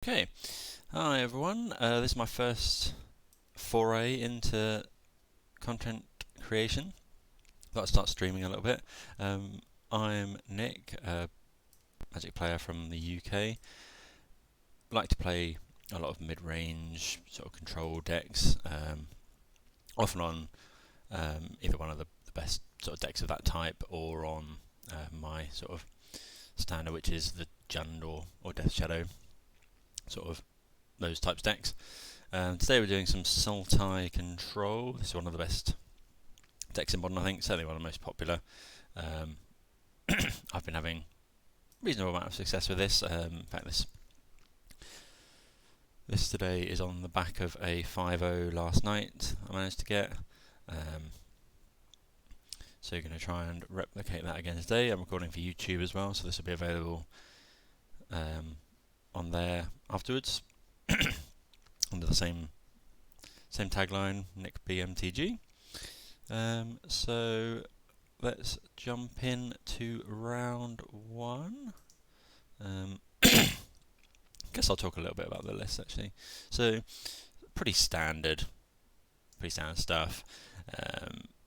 Okay, hi everyone. This is my first foray into content creation. Thought I'd start streaming a little bit. I'm Nick, a Magic player from the UK. Like to play a lot of mid-range sort of control decks, often on either one of the best sort of decks of that type, or on my sort of standard, which is the Jund or Death Shadow, sort of those types of decks. Today we're doing some Sultai Control. This is one of the best decks in Modern, I think, certainly one of the most popular. I've been having a reasonable amount of success with this. In fact, this today is on the back of a 5-0 last night I managed to get. So you're going to try and replicate that again today. I'm recording for YouTube as well, so this will be available on there afterwards under the same tagline, Nick B MTG. So let's jump in to round one. Guess I'll talk a little bit about the list actually. So pretty standard stuff.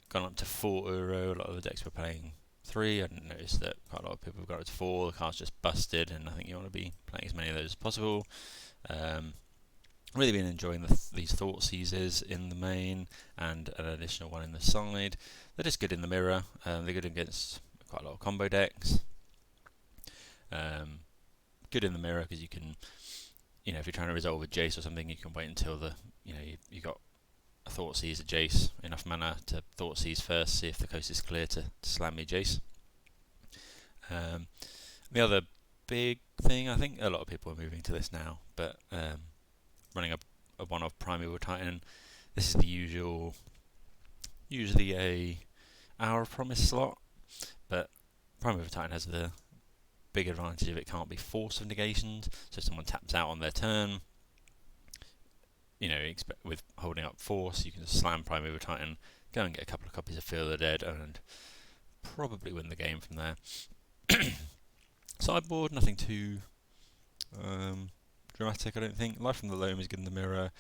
Gone up to 4 euro. A lot of the decks we're playing 3. I noticed that quite a lot of people have got it to 4. The card's just busted, and I think you want to be playing as many of those as possible. Really been enjoying these Thought Seizers in the main, and an additional one in the side. They're just good in the mirror. They're good against quite a lot of combo decks. Good in the mirror because you can, if you're trying to resolve a Jace or something, you can wait until you got a Thought Seize a Jace, enough mana to Thought Seize first, see if the coast is clear to slam me Jace. The other big thing, I think a lot of people are moving to this now, but running a one-off Primeval Titan. This is the usually a Hour of Promise slot, but Primeval Titan has the big advantage of it can't be force of negations, so if someone taps out on their turn, with holding up force, you can just slam Primeval Titan, go and get a couple of copies of Feel the Dead, and probably win the game from there. Sideboard, nothing too dramatic, I don't think. Life from the Loam is good in the mirror.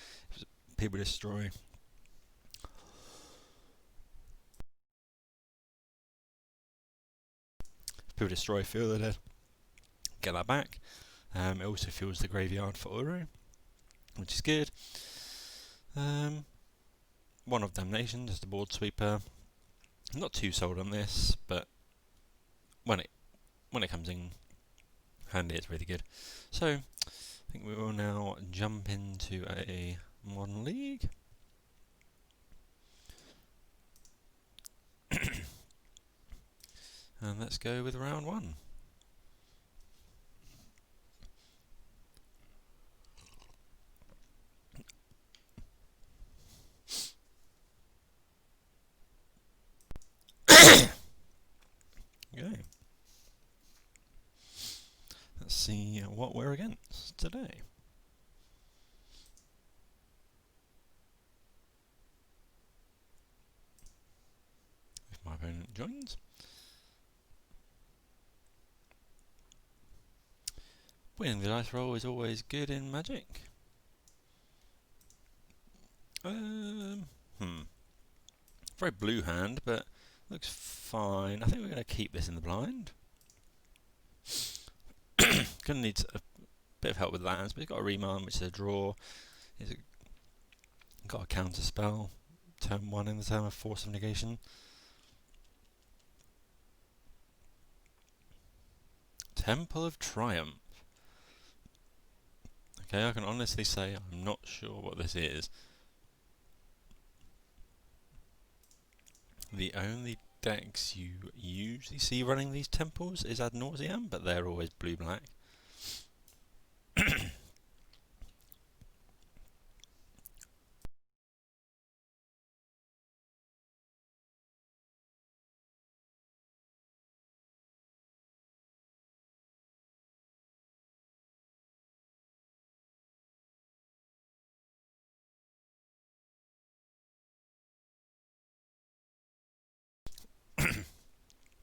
People Destroy. People Destroy, Feel the Dead. Get that back. It also fills the graveyard for Uro, which is good. One of Damnation, just a board sweeper. I'm not too sold on this, but when it comes in handy, it's really good. So I think we will now jump into a Modern League. And let's go with round one. Okay. Let's see what we're against today. If my opponent joins. Winning the dice roll is always good in Magic. Very blue hand, but looks fine. I think we're going to keep this in the blind. Going to need a bit of help with lands, but he's got a remand, which is a draw. He's got a counter spell. Turn 1 in the turn of Force of Negation. Temple of Triumph. Okay, I can honestly say I'm not sure what this is. The only decks you usually see running these temples is Ad Nauseam, but they're always blue-black.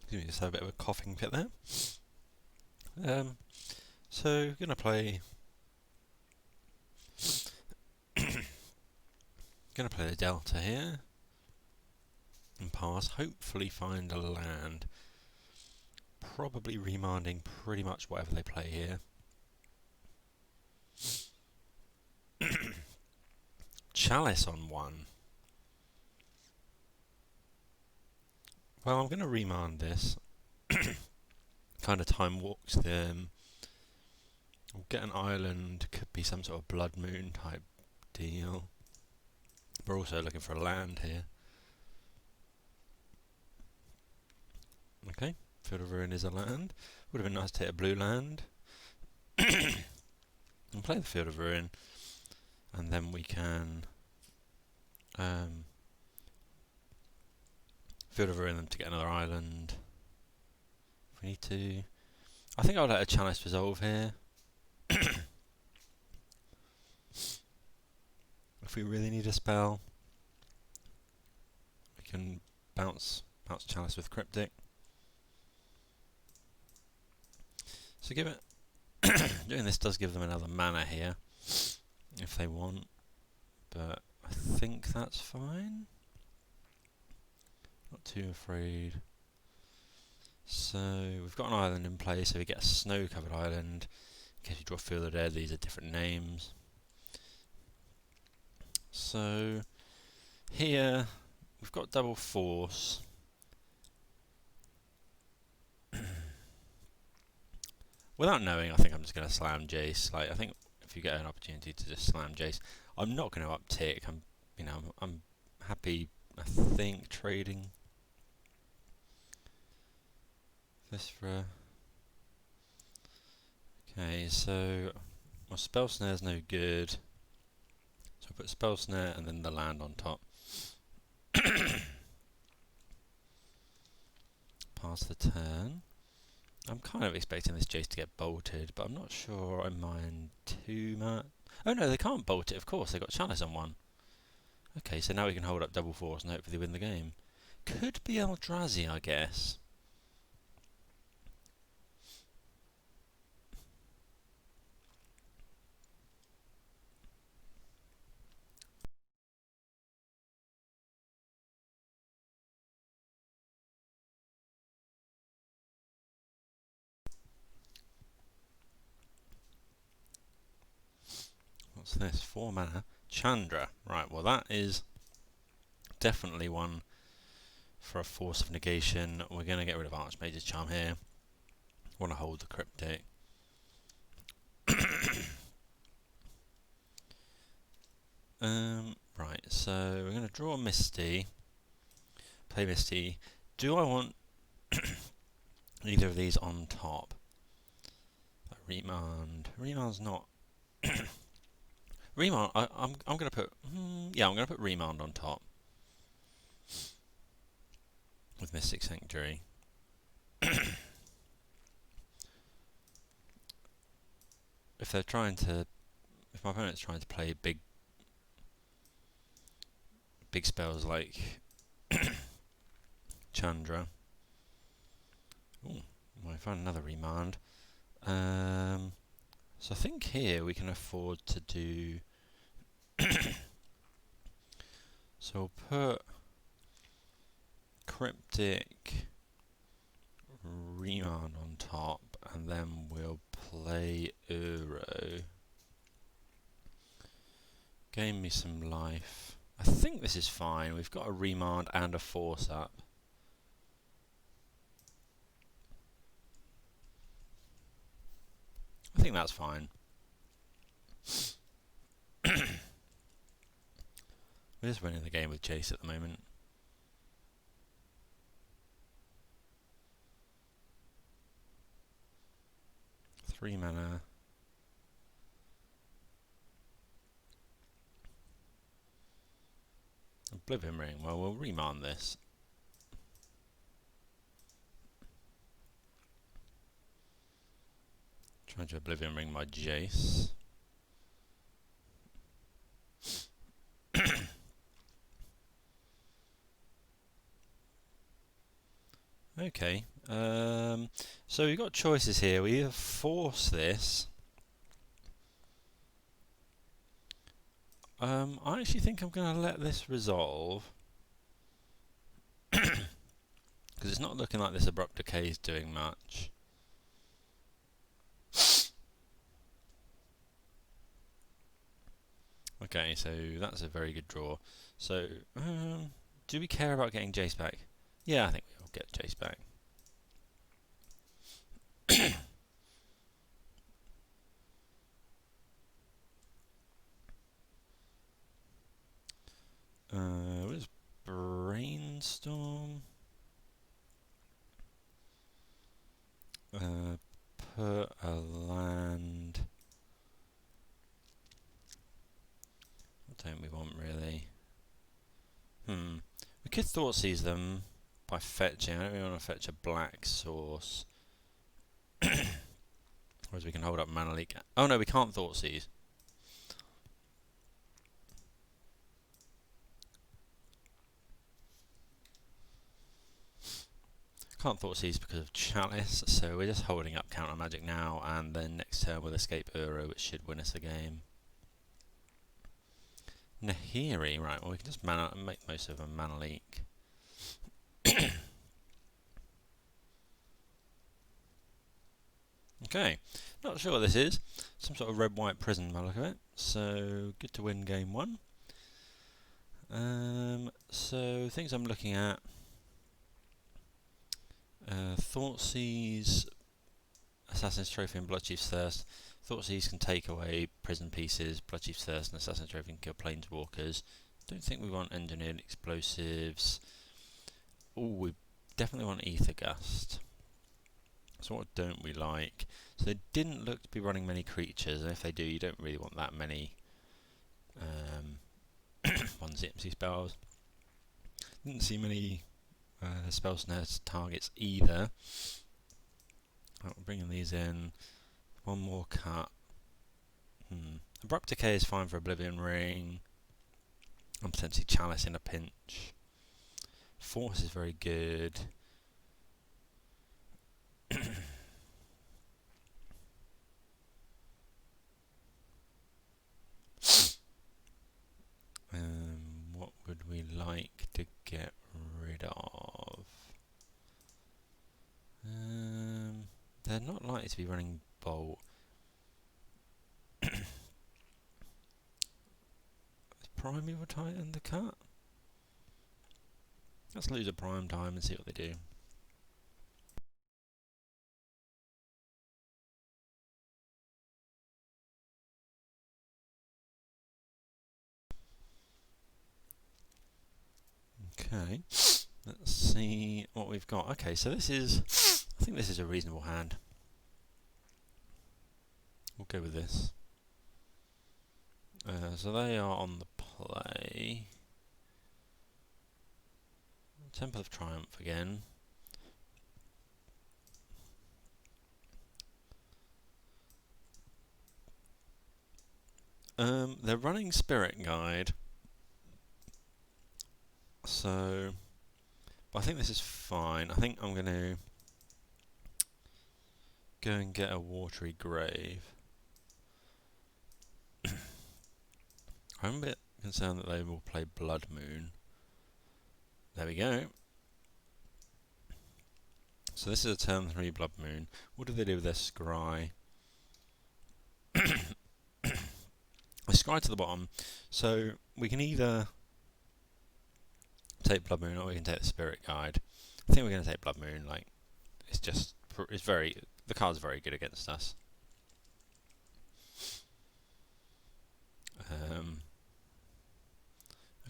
Excuse me, just have a bit of a coughing fit there. So we're going to play Gonna play the Delta here and pass. Hopefully find a land. Probably remanding pretty much whatever they play here. Chalice on 1. Well, I'm going to remand this. Kind of time walks them. We'll get an island. Could be some sort of Blood Moon type deal. We're also looking for a land here. Okay, Field of Ruin is a land. Would have been nice to hit a blue land. And play the Field of Ruin. And then we can Field of Ruin them to get another island. If we need to. I think I'll let a Chalice resolve here. If we really need a spell, we can bounce Chalice with Cryptic. So give it doing this does give them another mana here if they want, but I think that's fine. Not too afraid. So we've got an island in play, so we get a snow-covered island. In case you draw Field of the Dead, these are different names. So here we've got double force. Without knowing, I think I'm just going to slam Jace. Like, I think if you get an opportunity to just slam Jace, I'm not going to uptick. I'm happy. I think trading this for. Okay, so my spell snare is no good. So I put spell snare and then the land on top. Pass the turn. I'm kind of expecting this Jace to get bolted, but I'm not sure I mind too much. Oh no, they can't bolt it, of course, they've got Chalice on 1. Okay, so now we can hold up double force and hopefully win the game. Could be Eldrazi, I guess. What's this? 4 mana. Chandra. Right, well that is definitely one for a force of negation. We're going to get rid of Archmage's Charm here. Want to hold the Cryptic. Right, so we're going to draw Misty. Play Misty. Do I want either of these on top? Remand. Remand's not. Remand. I'm going to put. Yeah, I'm going to put Remand on top with Mystic Sanctuary. If they're trying to, if my opponent's trying to play big spells like Chandra. Ooh, I found another Remand. So I think here we can afford to do. So we'll put Cryptic Remand on top, and then we'll play Uro. Gain me some life. I think this is fine. We've got a Remand and a force up. I think that's fine. We're just winning the game with Jace at the moment. Three mana. Oblivion Ring. Well, we'll remand this. Trying to Oblivion Ring my Jace. Okay. So we've got choices here. We either force this, I actually think I'm going to let this resolve because it's not looking like this abrupt decay is doing much. Okay, so that's a very good draw. So, do we care about getting Jace back? Yeah, I think we'll get Jace back. What is Brainstorm? Put a land. What don't we want really? We could Thoughtseize them by fetching. I don't really want to fetch a black source. Whereas we can hold up Mana Leak. Oh no, we can't Thoughtseize. Can't Thoughtseize because of Chalice, so we're just holding up Counter Magic now, and then next turn we'll escape Uro, which should win us a game. Nahiri, right, well we can just make most of a Mana Leak. Okay, not sure what this is. Some sort of red-white prison by the look of it. So, good to win game 1. So, things I'm looking at. Thoughtseize, Assassin's Trophy and Bloodchief's Thirst. Thoughtseize can take away prison pieces, Bloodchief's Thirst and Assassin's Trophy can kill planeswalkers. Don't think we want Engineered Explosives. Oh, we definitely want Ether Gust. So what don't we like? So they didn't look to be running many creatures, and if they do, you don't really want that many 1-ZMC spells. Didn't see many spell snares targets either. Bringing these in. One more cut. Abrupt Decay is fine for Oblivion Ring. And potentially Chalice in a pinch. Force is very good. What would we like to get rid of? They're not likely to be running Bolt. Is Primeval Titan the cut? Let's lose a prime time and see what they do. Okay, let's see what we've got. Okay, so this is, I think this is a reasonable hand. We'll go with this. So they are on the play. Temple of Triumph again. They're running Spirit Guide. So, but I think this is fine. I think I'm going to go and get a Watery Grave. I'm a bit concerned that they will play Blood Moon. There we go. So this is a turn 3 Blood Moon. What do they do with their Scry? I Scry to the bottom. So we can either take Blood Moon or we can take the Spirit Guide. I think we're going to take Blood Moon. Like, it's just, the card's very good against us.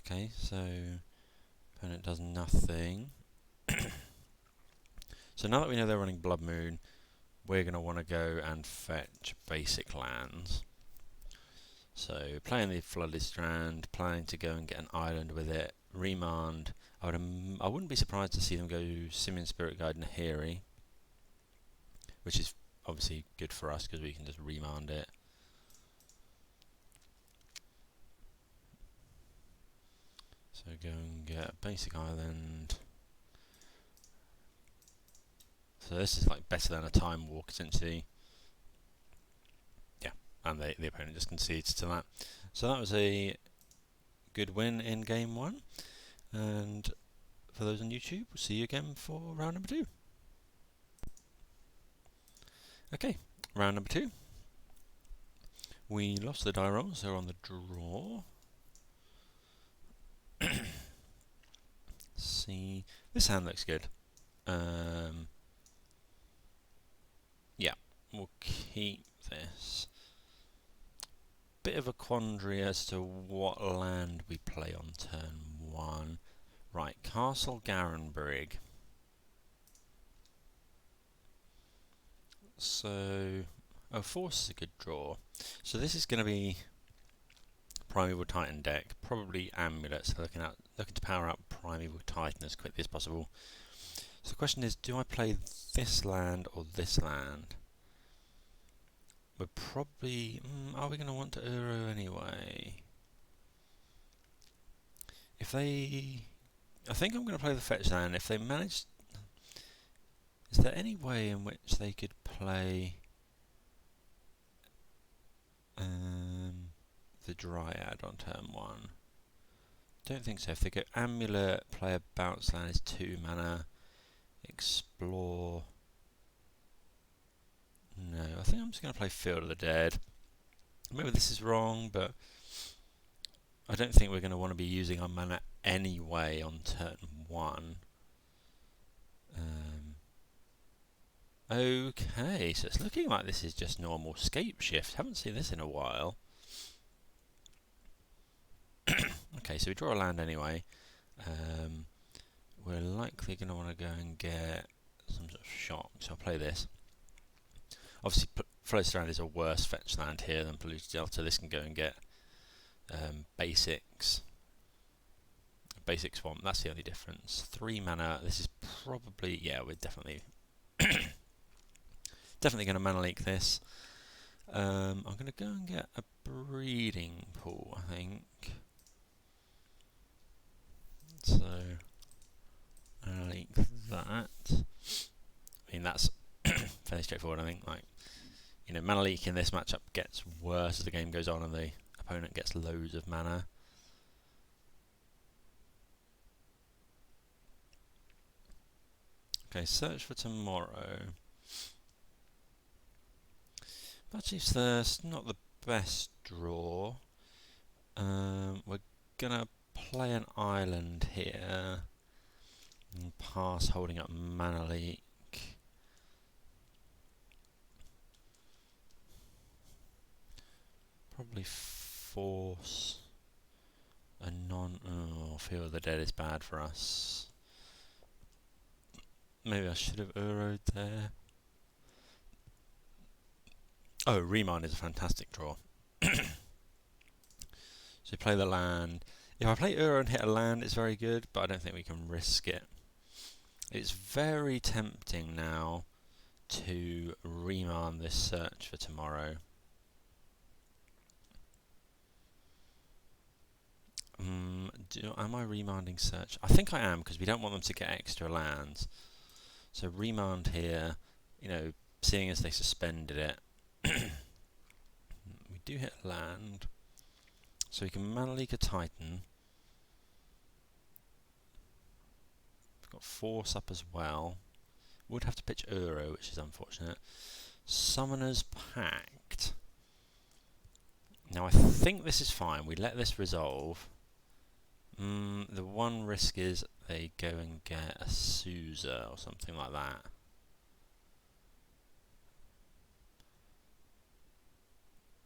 Okay, so opponent does nothing. So now that we know they're running Blood Moon, we're going to want to go and fetch basic lands. So playing the Flooded Strand, planning to go and get an island with it, remand. I wouldn't be surprised to see them go Simian Spirit Guide and Nahiri, which is obviously good for us because we can just remand it. So go and get a basic island. So this is like better than a Time Walk essentially. Yeah, and the opponent just concedes to that. So that was a good win in game 1. And for those on YouTube, we'll see you again for round number 2. Okay, round number 2. We lost the die roll, so we're on the draw. See, this hand looks good. Yeah, we'll keep this. Bit of a quandary as to what land we play on turn 1. Right, Castle Garenbrig. So, oh, Force is a good draw. So this is going to be Primeval Titan deck, probably Amulets. So looking to power up Primeval Titan as quickly as possible. So the question is, do I play this land or this land? We're probably... are we going to want to Uro anyway? If they... I think I'm going to play the fetch land. If they manage... Is there any way in which they could play... the Dryad on turn 1? Don't think so. If they go Amulet, play a bounce land is 2 mana. Explore... No, I think I'm just going to play Field of the Dead. Maybe this is wrong, but I don't think we're going to want to be using our mana anyway on turn 1. Okay, so it's looking like this is just normal Scape Shift. Haven't seen this in a while. Okay, so we draw a land anyway. We're likely going to want to go and get some sort of shock, so I'll play this. Obviously, Floated Strand is a worse fetch land here than Polluted Delta. This can go and get basics. Basic Swamp, that's the only difference. 3 mana, this is probably... Yeah, we're definitely... definitely going to mana leak this. I'm going to go and get a Breeding Pool, I think. So, mana leak that. I mean, that's fairly straightforward, I think. Like, you know, mana leak in this matchup gets worse as the game goes on and the opponent gets loads of mana. Okay, Search for Tomorrow. Batchief's Thirst, not the best draw. We're gonna play an island here and pass holding up mana leak. Probably force a non... Oh, Field of the Dead is bad for us. Maybe I should have Uro'd there. Oh, Remand is a fantastic draw. So you play the land. If I play Uro and hit a land, it's very good, but I don't think we can risk it. It's very tempting now to remand this Search for Tomorrow. Am I remanding Search? I think I am, because we don't want them to get extra lands. So remand here, you know, seeing as they suspended it. We do hit land. So we can mana leak a Titan. We've got Force up as well. Would have to pitch Uro, which is unfortunate. Summoner's Pact. Now I think this is fine. We let this resolve. The one risk is they go and get a Sousa or something like that.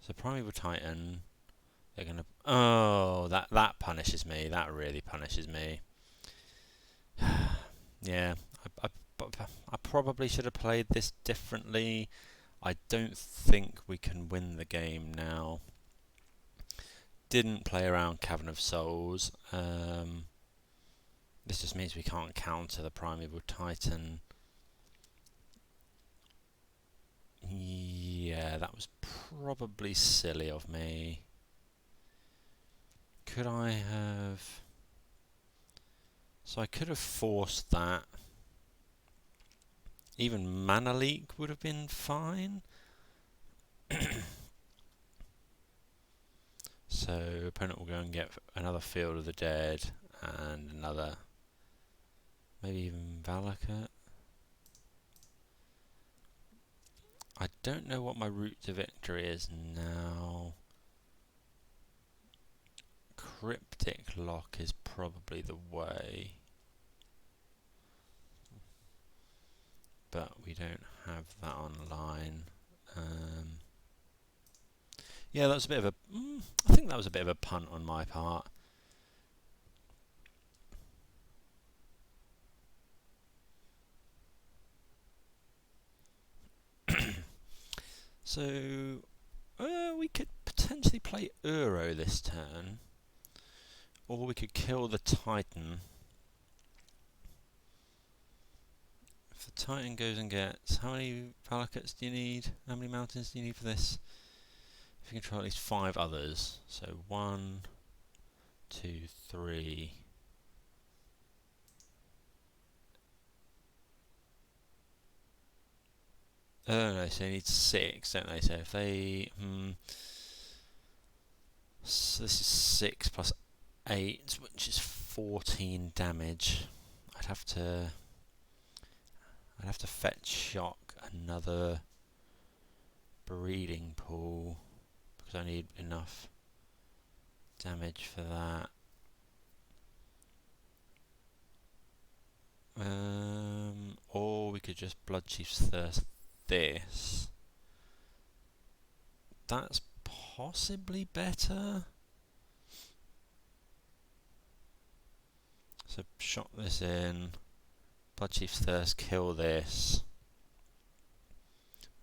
So Primeval Titan, they're gonna... Oh, that punishes me. That really punishes me. Yeah, I probably should have played this differently. I don't think we can win the game now. Didn't play around Cavern of Souls. This just means we can't counter the Primeval Titan. Yeah, that was probably silly of me. Could I have... So I could have forced that. Even mana leak would have been fine. So So opponent will go and get another Field of the Dead and another, maybe even Valakut. I don't know what my route to victory is now. Cryptic Lock is probably the way, but we don't have that online. Yeah, that was a bit of a. I think that was a bit of a punt on my part. So we could potentially play Uro this turn, or we could kill the Titan. If the Titan goes and gets, how many Valakuts do you need? How many mountains do you need for this? If you control at least 5 others, so 1, 2, 3. No, so you need 6, don't they? So if they, so this is 6 plus 8, which is 14 damage. I'd have to fetch shock another breeding pool because I need enough damage for that. Or we could just Bloodchief's Thirst this. That's possibly better. So shot this in. Bloodchief's Thirst, kill this.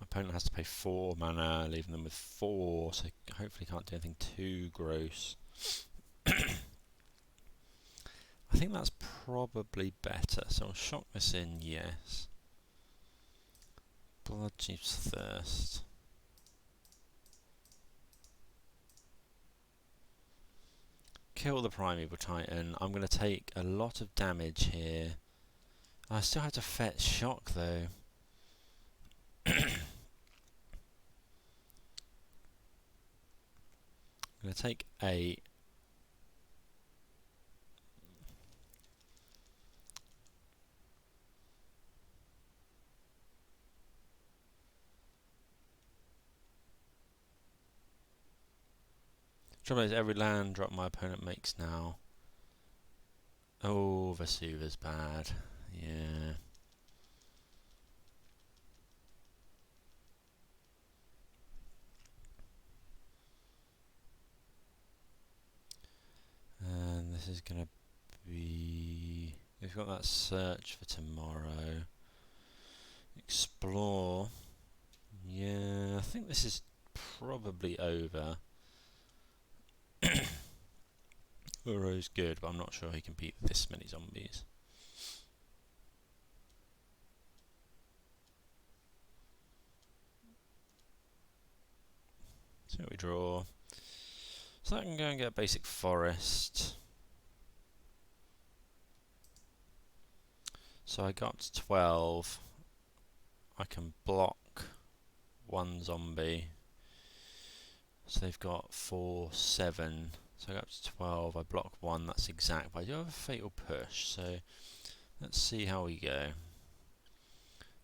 My opponent has to pay 4 mana, leaving them with 4, so hopefully can't do anything too gross. I think that's probably better, so I'll shock this in, yes. Bloodchief's Thirst. Kill the Primeval Titan. I'm going to take a lot of damage here. I still have to fetch shock though. I'm going to take 8. Trouble is, every land drop my opponent makes now. Oh, Vesuva's bad. Yeah. And this is going to be... We've got that search for tomorrow. Explore. Yeah, I think this is probably over. Uro's good, but I'm not sure he can beat this many zombies. So we draw. So I can go and get a basic forest. So I got to 12. I can block 1 zombie. So they've got 4, 7. So I got up to 12. I block 1. That's exact. But I do have a fatal push. So let's see how we go.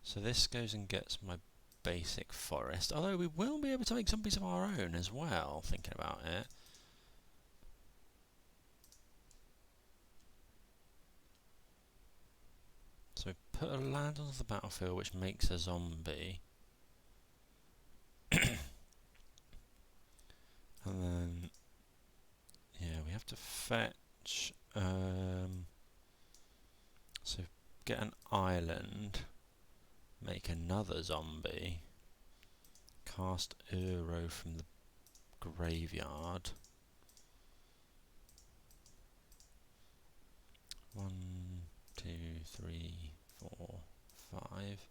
So this goes and gets my basic forest. Although we will be able to make zombies of our own as well, thinking about it. So put a land onto the battlefield which makes a zombie. And then, yeah, we have to fetch, so get an island, make another zombie, cast Uro from the graveyard. 1, 2, 3, 4, 5.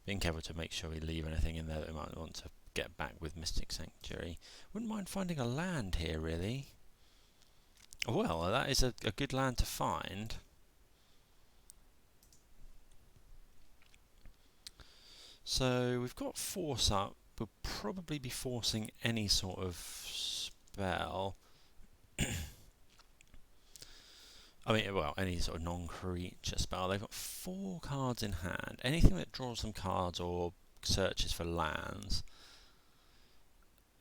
Being careful to make sure we leave anything in there that we might want to get back with Mystic Sanctuary. Wouldn't mind finding a land here, really. Well, that is a good land to find. So we've got force up. We'll probably be forcing any sort of spell. I mean, well, any sort of non-creature spell. They've got 4 cards in hand. Anything that draws them cards or searches for lands.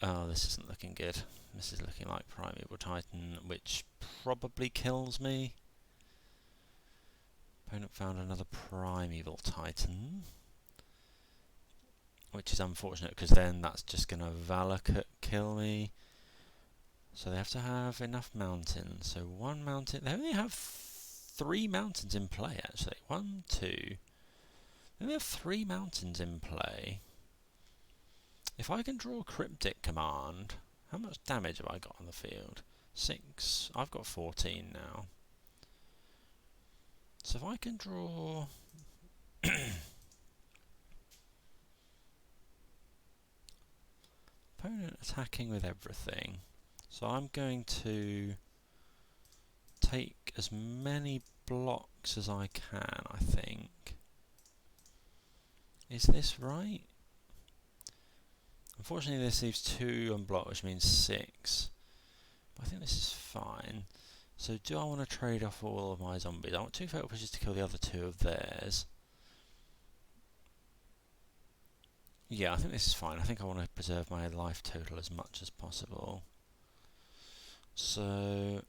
Oh, this isn't looking good. This is looking like Primeval Titan, which probably kills me. Opponent found another Primeval Titan, which is unfortunate because then that's just going to Valakut kill me. So they have to have enough mountains. So 1 mountain. They only have 3 mountains in play, actually. 1, 2. They only have 3 mountains in play. If I can draw Cryptic Command, how much damage have I got on the field? 6. I've got 14 now. So if I can draw... Opponent attacking with everything. So I'm going to take as many blocks as I can, I think. Is this right? Unfortunately this leaves 2 unblocked, which means 6. But I think this is fine. So do I want to trade off all of my zombies? I want 2 Fatal Pushes to kill the other 2 of theirs. Yeah, I think this is fine. I think I want to preserve my life total as much as possible. So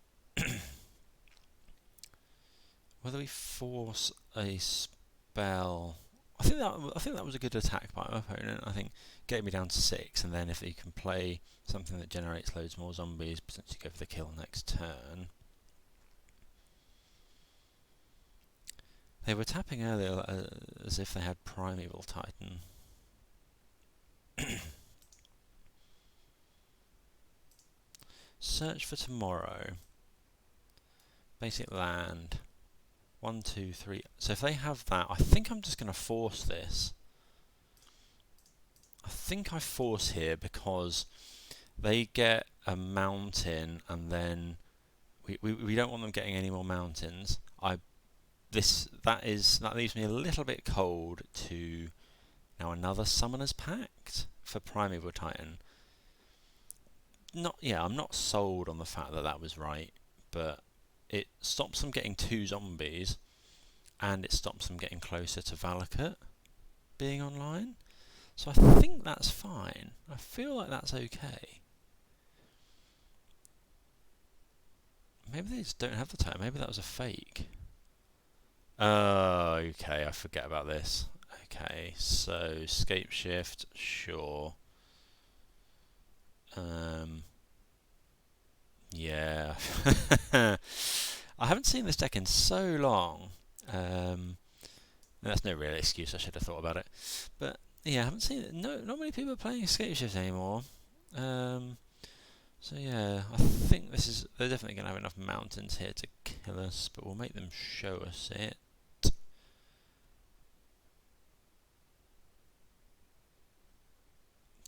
whether we force a spell, I think that was a good attack by my opponent. I think getting me down to 6, and then if he can play something that generates loads more zombies, potentially go for the kill next turn. They were tapping earlier as if they had Primeval Titan. Search for Tomorrow. Basic land. 1, 2, 3. So if they have that, I think I'm just going to force this. I think I force here because they get a mountain, and then we don't want them getting any more mountains. That leaves me a little bit cold to now another Summoner's Pact for Primeval Titan. I'm not sold on the fact that that was right, but it stops them getting 2 zombies, and it stops them getting closer to Valakut being online. So I think that's fine. I feel like that's okay. Maybe they just don't have the time. Maybe that was a fake. Okay, I forget about this. Okay, so Scape Shift, sure. Yeah. I haven't seen this deck in so long. That's no real excuse, I should have thought about it. But yeah, I haven't seen it. No, not many people are playing Escape Shift anymore. So yeah, I think they're definitely going to have enough mountains here to kill us, but we'll make them show us it.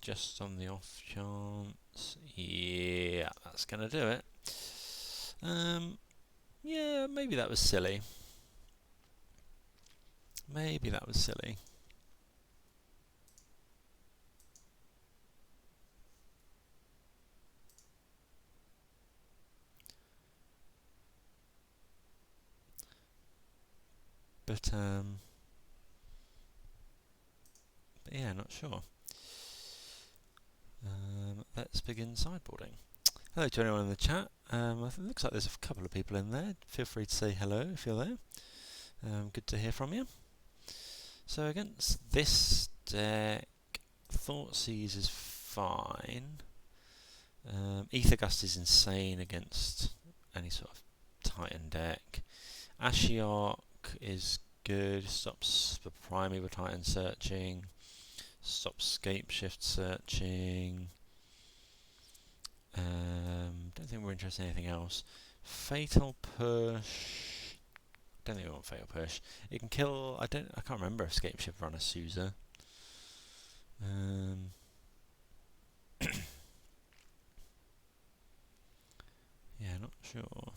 Just on the off chance. Yeah, that's going to do it. Yeah, maybe that was silly. Maybe that was silly. But yeah, not sure. Let's begin sideboarding. Hello to anyone in the chat. It looks like there's a couple of people in there. Feel free to say hello if you're there. Good to hear from you. So against this deck, Thoughtseize is fine. Aethergust is insane against any sort of Titan deck. Ashiok is good, stops the Primeval Titan searching, stops Scape Shift searching. Don't think we're interested in anything else. Fatal Push. Don't think we want Fatal Push. It can kill. I can't remember if Scape Shift run a Sousa. Yeah, not sure.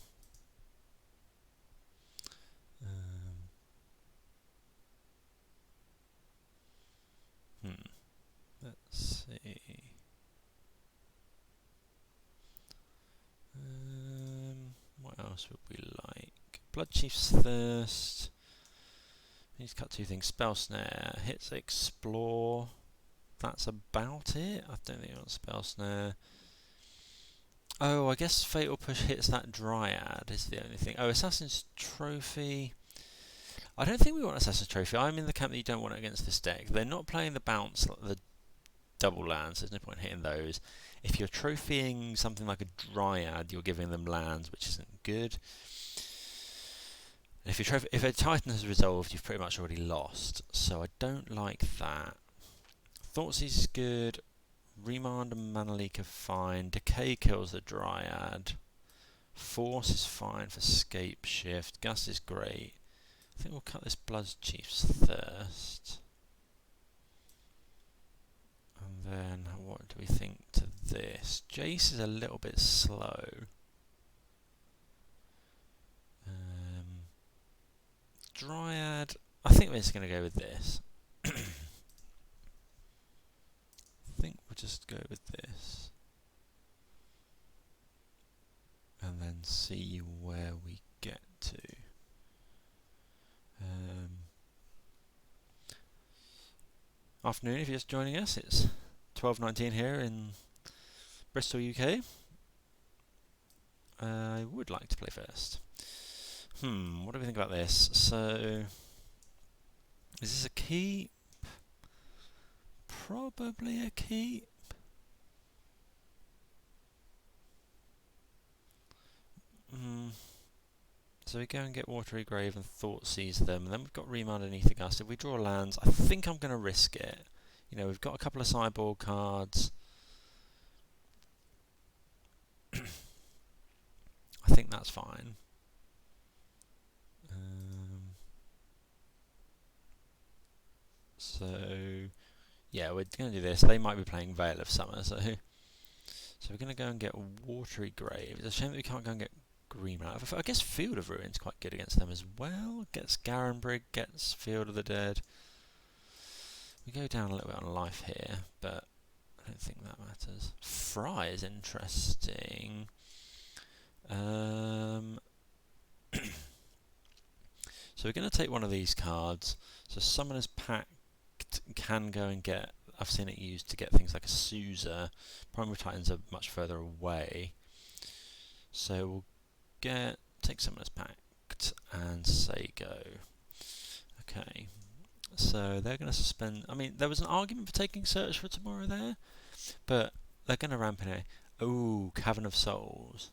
Let's see. else would we like? Bloodchief's Thirst. We need to cut two things. Spell Snare. Hits Explore. That's about it. I don't think we want Spell Snare. Oh, I guess Fatal Push hits that Dryad is the only thing. Oh, Assassin's Trophy. I don't think we want Assassin's Trophy. I'm in the camp that you don't want it against this deck. They're not playing the bounce, the double lands. There's no point hitting those. If you're trophying something like a Dryad, you're giving them lands, which isn't good. And if a Titan has resolved, you've pretty much already lost. So I don't like that. Thoughtseize is good. Remand and Mana Leak are fine. Decay kills the Dryad. Force is fine for Scape Shift. Gust is great. I think we'll cut this Bloodchief's Thirst. And then what do we think to this? Jace is a little bit slow. Dryad, I think we're just going to go with this. I think we'll just go with this. And then see where we get to. Afternoon, if you're just joining us, it's 12:19 here in Bristol, UK. I would like to play first. What do we think about this? So, is this a keep? Probably a keep. So we go and get Watery Grave and Thoughtseize them, and then we've got Remand and Aethergust. If we draw lands, I think I'm going to risk it. You know, we've got a couple of sideboard cards. I think that's fine. So, yeah, we're going to do this. They might be playing Veil of Summer, so we're going to go and get Watery Grave. It's a shame that we can't go and get Greenmount. I guess Field of Ruin's quite good against them as well. Gets Garenbrig, gets Field of the Dead. We go down a little bit on life here, but I don't think that matters. Fry is interesting. So we're going to take one of these cards. So Summoner's Pact can go and get... I've seen it used to get things like a Sousa. Primary Titans are much further away. So we'll take Summoner's Pact and say go. Okay. So they're going to suspend... I mean, there was an argument for taking Search for Tomorrow there, but they're going to ramp in it. Oh, Cavern of Souls.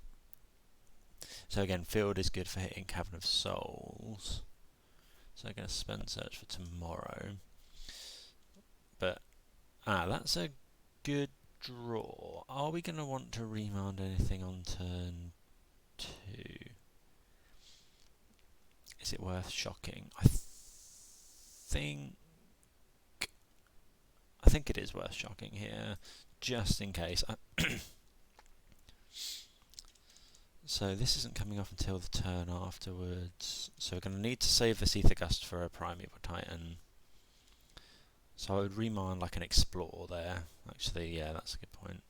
So again, Field is good for hitting Cavern of Souls. So I'm going to spend Search for Tomorrow. But, that's a good draw. Are we going to want to remand anything on turn 2? Is it worth shocking? I think it is worth shocking here, just in case. So this isn't coming off until the turn afterwards. So we're going to need to save this Aethergust for a Primeval Titan. So I would remand like an Explore there. Actually, yeah, that's a good point.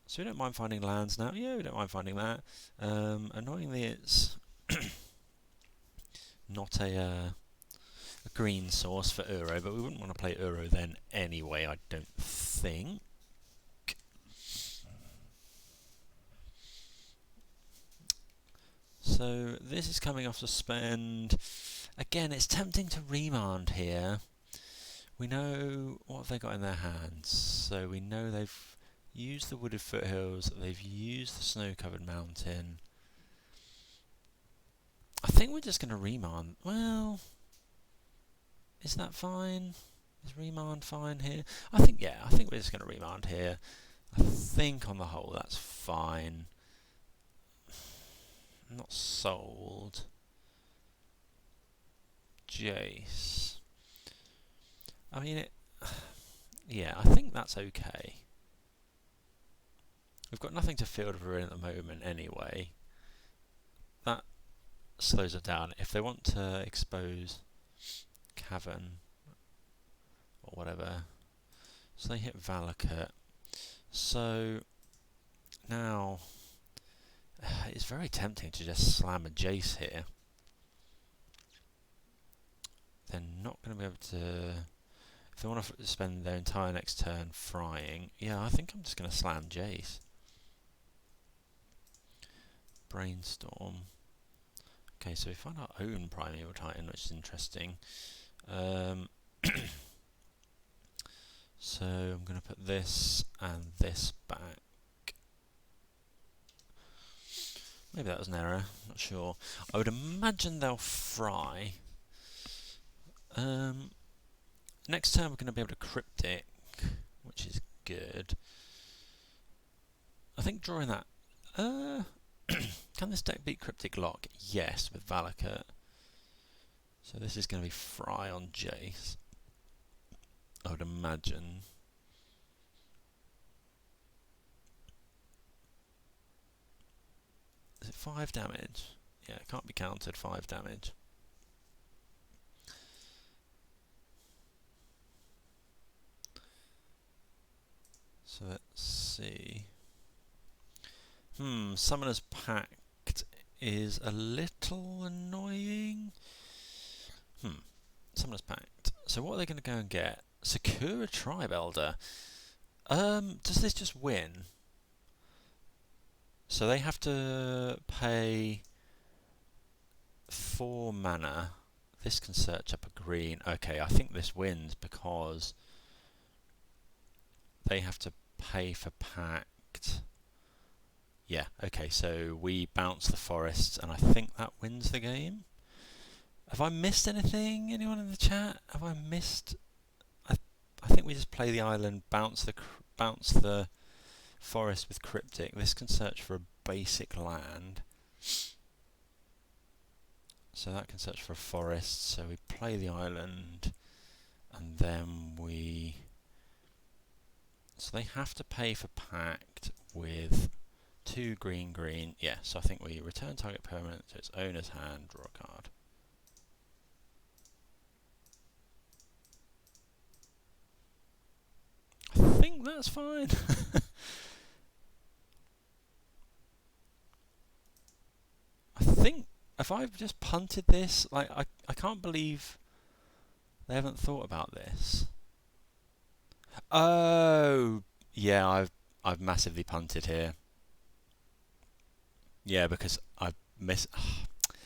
So we don't mind finding lands now. Yeah, we don't mind finding that. Annoyingly, it's not a green source for Uro, but we wouldn't want to play Uro then anyway, I don't think. So this is coming off suspend. Again, it's tempting to remand here. We know what they got in their hands. So we know they've used the Wooded Foothills, they've used the Snow-Covered Mountain. I think we're just going to remand. Well, is that fine? Is remand fine here? I think we're just going to remand here. I think on the whole that's fine. I'm not sold. Jace. I mean, yeah, I think that's okay. We've got nothing to Field of Ruin at the moment anyway. That slows it down. If they want to expose Cavern or whatever, so they hit Valakut. So now It's very tempting to just slam a Jace here. They're not going to be able to... If they want to spend their entire next turn frying, yeah, I think I'm just going to slam Jace. Brainstorm. Okay, so we find our own Primeval Titan, which is interesting. So I'm going to put this and this back. Maybe that was an error, not sure. I would imagine they'll fry. Next turn we're going to be able to Cryptic, which is good. I think drawing that... can this deck beat Cryptic Lock? Yes, with Valakut. So this is going to be Fry on Jace, I would imagine. Is it 5 damage? Yeah, it can't be countered, 5 damage. So let's see. Summoner's Pact is a little annoying. Summoner's Pact. So what are they going to go and get? Sakura Tribe Elder. Does this just win? So they have to pay 4 mana. This can search up a green. Okay, I think this wins because they have to pay for Pact. Yeah, okay, so we bounce the forests, and I think that wins the game. Have I missed anything? Anyone in the chat? Have I missed? I think we just play the island, bounce the forest with Cryptic. This can search for a basic land. So that can search for a forest. So we play the island, and then we... So they have to pay for Pact with 2 green. Yeah, so I think we return target permanent to its owner's hand, draw a card. I think that's fine. I think if I've just punted this, like I can't believe they haven't thought about this. Oh, yeah, I've massively punted here. Yeah, because I've missed...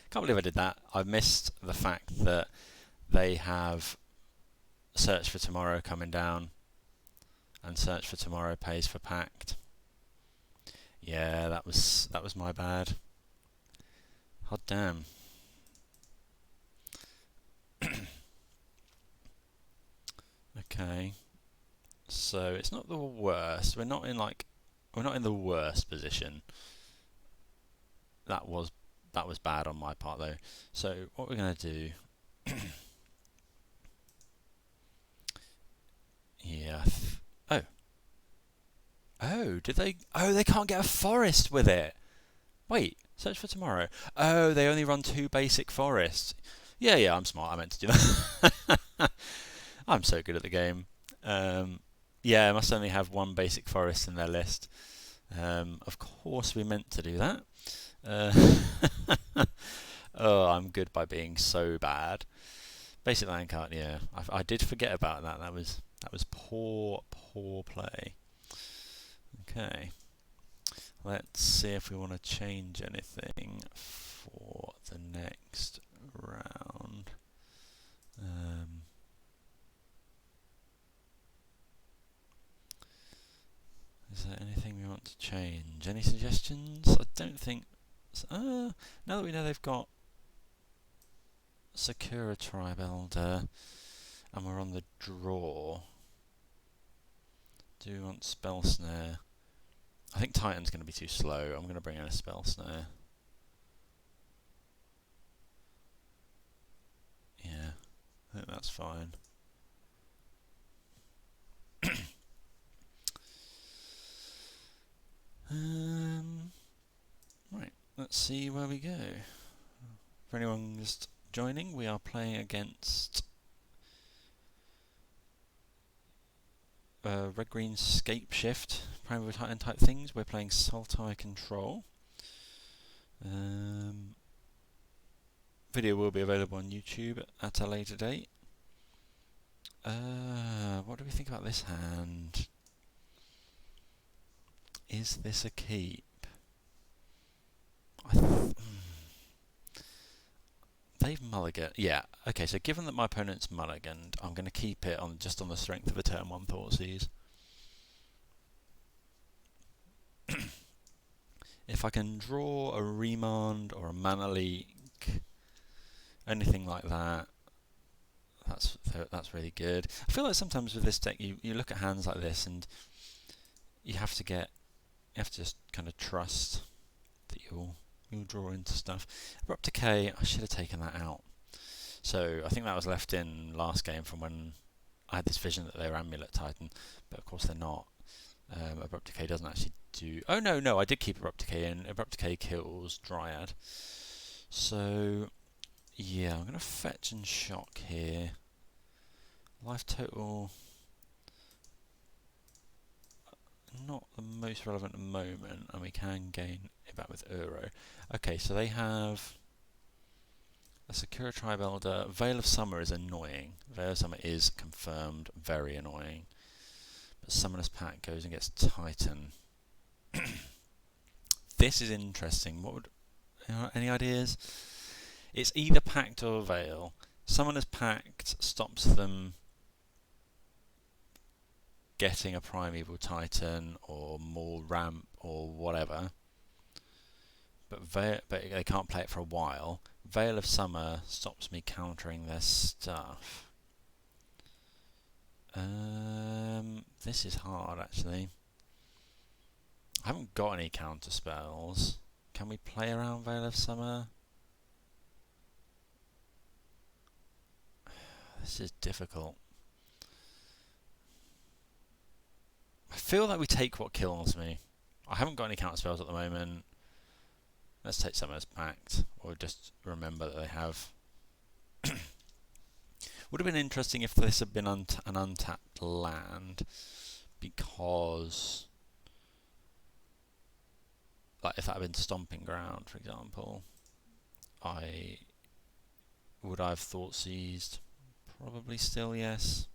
can't believe I did that. I've missed the fact that they have Search for Tomorrow coming down, and Search for Tomorrow pays for Pact. Yeah, that was my bad. Hot damn. Okay. So it's not the worst. We're not in the worst position. That was bad on my part though. So what we're gonna do? Yeah. Oh, did they? Oh, they can't get a forest with it. Wait, Search for Tomorrow. Oh, they only run 2 basic forests. Yeah, I'm smart. I meant to do that. I'm so good at the game. Yeah, I must only have 1 basic forest in their list. Of course, we meant to do that. Oh, I'm good by being so bad. Basic land card, yeah. I did forget about that. That was poor play. Okay. Let's see if we want to change anything for the next round. Is there anything we want to change? Any suggestions? I don't think... now that we know they've got Sakura Tribe Elder and we're on the draw, do we want Spell Snare? I think Titan's going to be too slow. I'm going to bring in a Spell Snare. Yeah, I think that's fine. Right, let's see where we go. For anyone just joining, we are playing against red-green Scape Shift, Primeval Titan type things. We're playing Sultai Control. Video will be available on YouTube at a later date. What do we think about this hand? Is this a keep? They've mulliganed. Yeah, okay, so given that my opponent's mulliganed, I'm going to keep it on just on the strength of a turn 1 Thoughtseize. If I can draw a Remand or a Mana Leak, anything like that, that's really good. I feel like sometimes with this deck, you look at hands like this and you have to just kind of trust that you'll draw into stuff. Abrupt Decay, I should have taken that out. So I think that was left in last game from when I had this vision that they were Amulet Titan, but of course they're not. Abrupt Decay doesn't actually do... Oh no, I did keep Abrupt Decay in. Abrupt Decay kills Dryad. So, yeah, I'm going to fetch and shock here. Life total... not the most relevant at the moment, and we can gain it back with Uro. Okay, so they have a Sakura Tribe Elder. Veil of Summer is annoying. Veil of Summer is confirmed very annoying. But Summoner's Pact goes and gets Titan. This is interesting. What would... any ideas? It's either Pact or Veil. Summoner's Pact stops them getting a Primeval Titan or more ramp or whatever, but they can't play it for a while. Veil of Summer stops me countering their stuff. This is hard actually. I haven't got any counter spells. Can we play around Veil of Summer? This is difficult. I feel like we take what kills me. I haven't got any counter spells at the moment. Let's take Summoner's Pact, or just remember that they have. Would have been interesting if this had been an untapped land, because, like, if that had been Stomping Ground, for example, would I have Thoughtseized? Probably still, yes.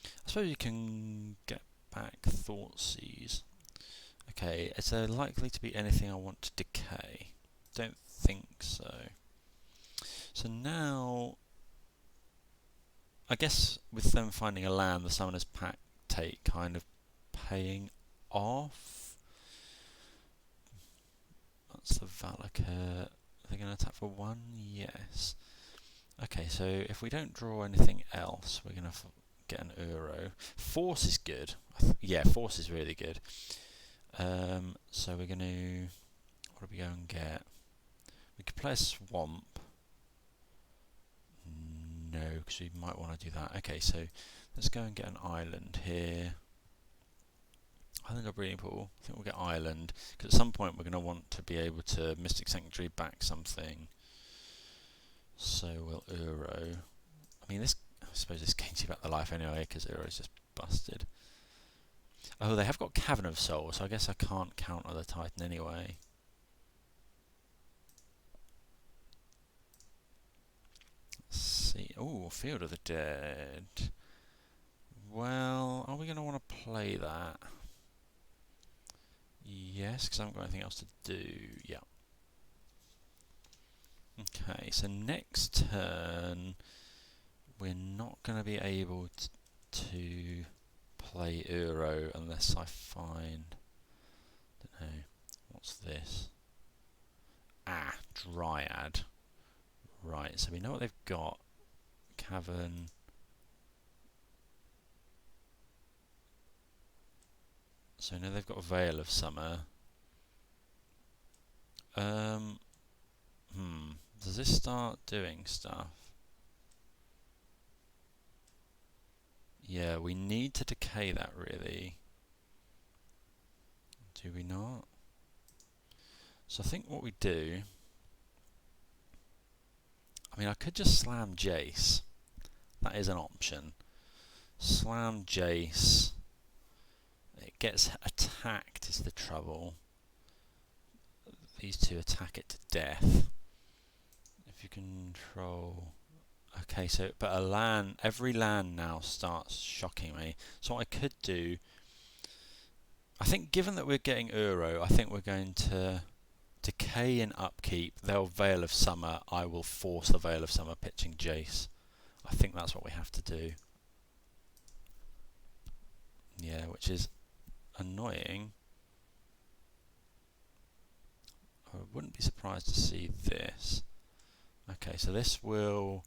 I suppose you can get back Thoughtseize. Okay, is there likely to be anything I want to decay? Don't think so. So now, I guess with them finding a land, the Summoner's Pact take kind of paying off. That's the Valakut. Are they going to attack for 1? Yes. Okay, so if we don't draw anything else, we're going to get an Uro. Force is good. Yeah, Force is really good. So we're going to... what do we go and get? We could play a Swamp. No, because we might want to do that. Okay, so let's go and get an Island here. Island or Breeding Pool? I think we'll get Island, because at some point we're going to want to be able to Mystic Sanctuary back something. So we'll Uro. I mean, I suppose this gains you back the life anyway, because Uro's just busted. Oh, they have got Cavern of Souls, so I guess I can't counter the Titan anyway. Let's see. Oh, Field of the Dead. Well, are we going to want to play that? Yes, because I haven't got anything else to do. Yeah. Okay, so next turn we're not going to be able to play Uro unless I find... don't know, what's this? Ah, Dryad. Right, so we know what they've got. Cavern. So now they've got Veil of Summer. Does this start doing stuff? Yeah, we need to decay that really. Do we not? So I think what we do... I mean, I could just slam Jace. That is an option. Slam Jace. It gets attacked is the trouble. these two attack it to death. If you control... Okay, so, but every land now starts shocking me. So what I could do... I think given that we're getting Uro, I think we're going to decay and upkeep. They'll Veil of Summer. I will force the Veil of Summer pitching Jace. I think that's what we have to do. Yeah, which is annoying. I wouldn't be surprised to see this. Okay, so this will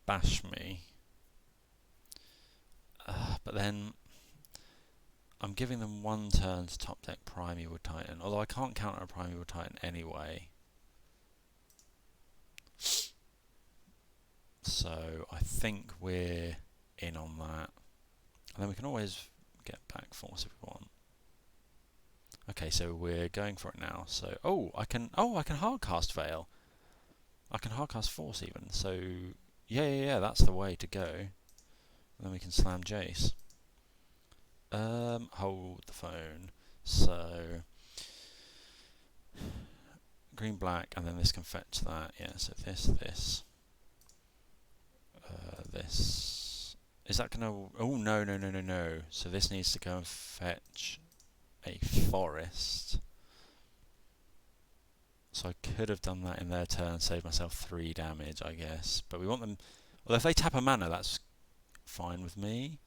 bash me. But then I'm giving them one turn to top deck Primeval Titan, although I can't counter a Primeval Titan anyway. So I think we're in on that. And then we can always get back force if we want. Okay, so we're going for it now. So I can hardcast Veil. I can hardcast Force even. So yeah, that's the way to go. And then we can slam Jace. Hold the phone. So green black, and then this can fetch that. Yeah, so this. This is that gonna? Oh no. So this needs to go and fetch a forest. So I could have done that in their turn, save myself 3 damage, I guess. But we want them... Well, if they tap a mana, that's fine with me.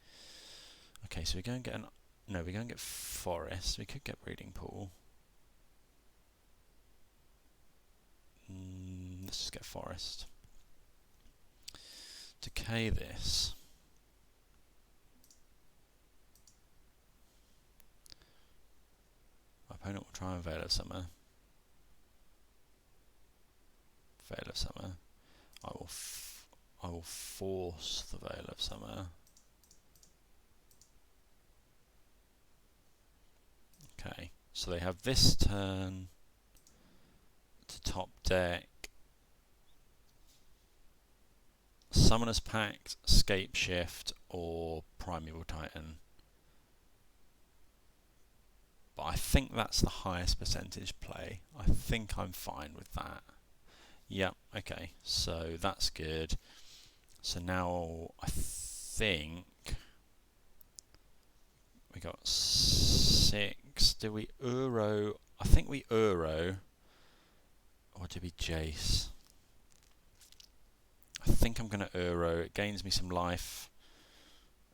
Okay, so we go and get an... No, we go and get forest. We could get breeding pool. Let's just get forest. Decay this. My opponent will try and Veil of Summer. Veil of Summer. I will force the Veil of Summer. Okay, so they have this turn to top deck. Summoner's Pact, Scape Shift, or Primeval Titan. But I think that's the highest percentage play. I think I'm fine with that. Yep, okay, so that's good. So now I think we got 6. Do we Uro? I think we Uro. Or do we Jace? I think I'm going to Uro. It gains me some life.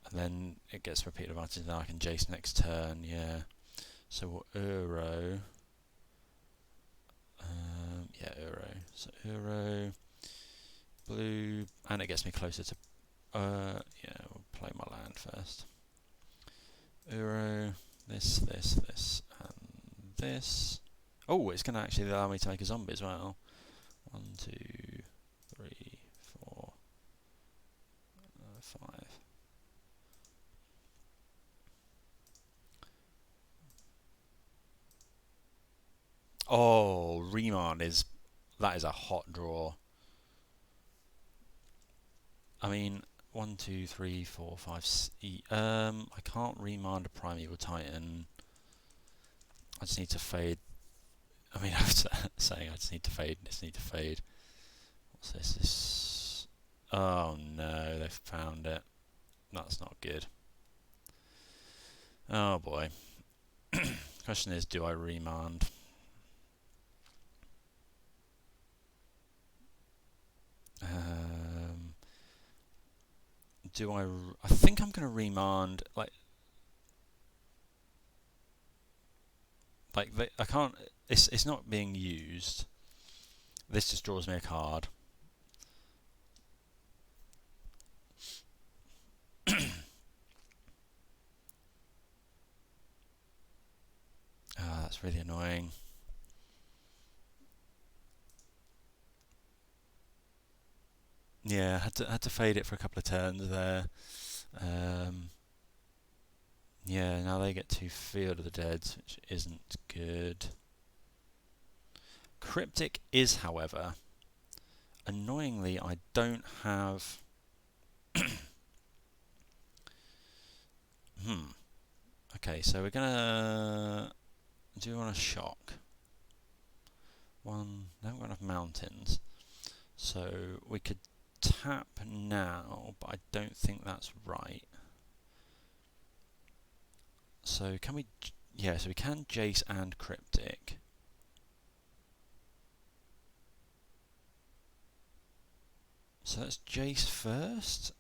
And then it gets repeat advantage. Then I can Jace next turn, yeah. So we'll Uro. Yeah, Uro. So Uro. Blue. And it gets me closer to... yeah, we'll play my land first. Uro. This, and this. Oh, it's going to actually allow me to make a zombie as well. 1, 2, 3, 4, 5. Oh, Remand that is a hot draw. I mean, 1, 2, 3, 4, 5. I can't Remand a Primeval Titan. I just need to fade. I mean, I was saying I just need to fade. Just need to fade. What's this? This. Oh no, they've found it. That's not good. Oh boy. Question is, do I Remand? Do I? I think I'm going to Remand. Like I can't. It's not being used. This just draws me a card. That's really annoying. Yeah, had to fade it for a couple of turns there. Yeah, now they get to Field of the Dead, which isn't good. Cryptic is, however, annoyingly, I don't have... Okay, so we're gonna... Do you want a shock? One, they haven't got enough mountains. So we could tap now, but I don't think that's right. So can we, yeah, so we can Jace and Cryptic. So let's Jace first.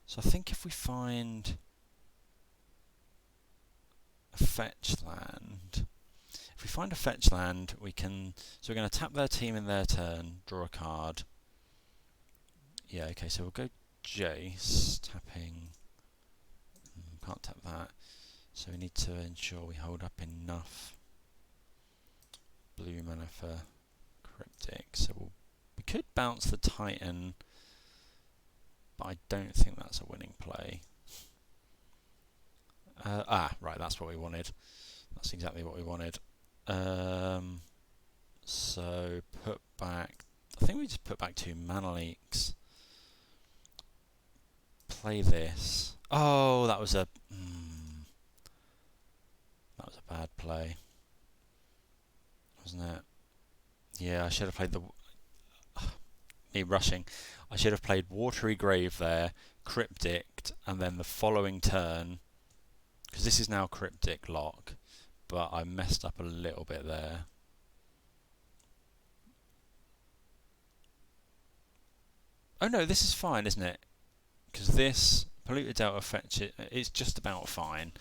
So I think if we find a fetch land, if we find a fetch land, we can, so we're going to tap their team in their turn, draw a card. Yeah, okay, so we'll go Jace, tapping, can't tap that. So we need to ensure we hold up enough blue mana for Cryptic. So we could bounce the Titan, but I don't think that's a winning play. Right, that's what we wanted. That's exactly what we wanted. So put back, I think we just put back 2 mana leaks. Play this. Oh, that was a bad play, wasn't it? Yeah, I should have played the me rushing. I should have played Watery Grave there, Cryptic, and then the following turn, because this is now Cryptic lock, but I messed up a little bit there. Oh no, this is fine, isn't it? Because this Polluted Delta fetch it's just about fine.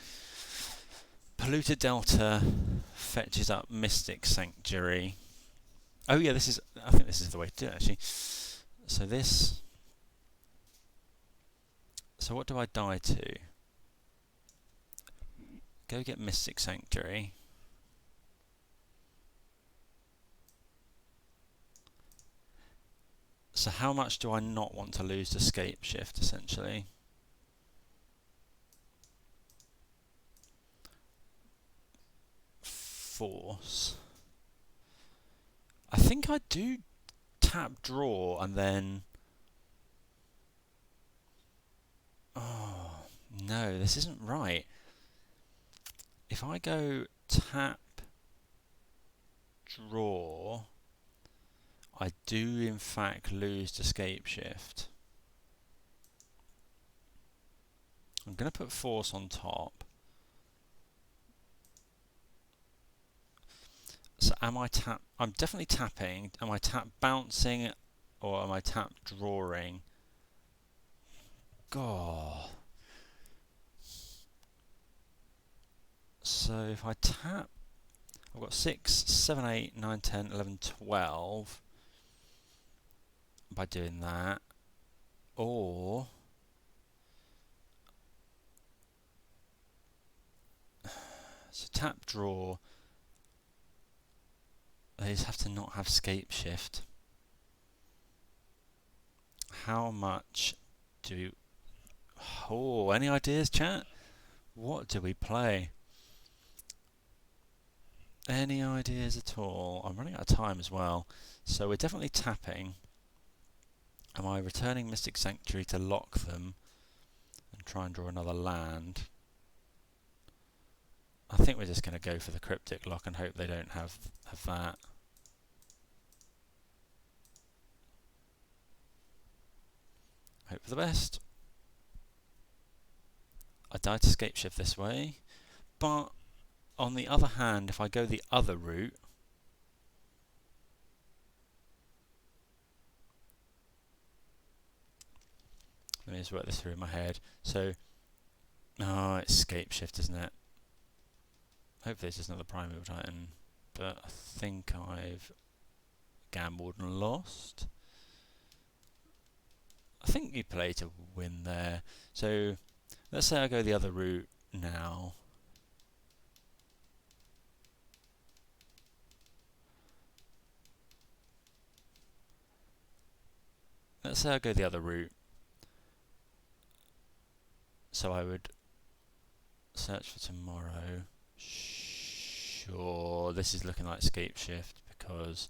Polluted Delta fetches up Mystic Sanctuary. Oh yeah, this is, I think this is the way to do it actually. So this, so what do I die to? Go get Mystic Sanctuary. So how much do I not want to lose to Scape Shift essentially? Force. I think I do tap draw and then, oh no, this isn't right. If I go tap draw, I do in fact lose to Scape Shift. I'm going to put Force on top. So am I tap? I'm definitely tapping. Am I tap bouncing or am I tap drawing? God. So if I tap, I've got 6, 7, 8, 9, 10, 11, 12 by doing that. Or so tap draw. They just have to not have Scape Shift. How much do... Oh, any ideas, chat? What do we play? Any ideas at all? I'm running out of time as well. So we're definitely tapping. Am I returning Mystic Sanctuary to lock them and try and draw another land? I think we're just going to go for the Cryptic lock and hope they don't have that. Hope for the best. I died to Scape Shift this way, but on the other hand, if I go the other route, let me just work this through in my head. So, oh, it's Scape Shift, isn't it? Hopefully it's just another Primeval Titan, but I think I've gambled and lost. I think you play to win there. So, let's say I go the other route now. Let's say I go the other route. So I would search for tomorrow. Sure, this is looking like Scape Shift because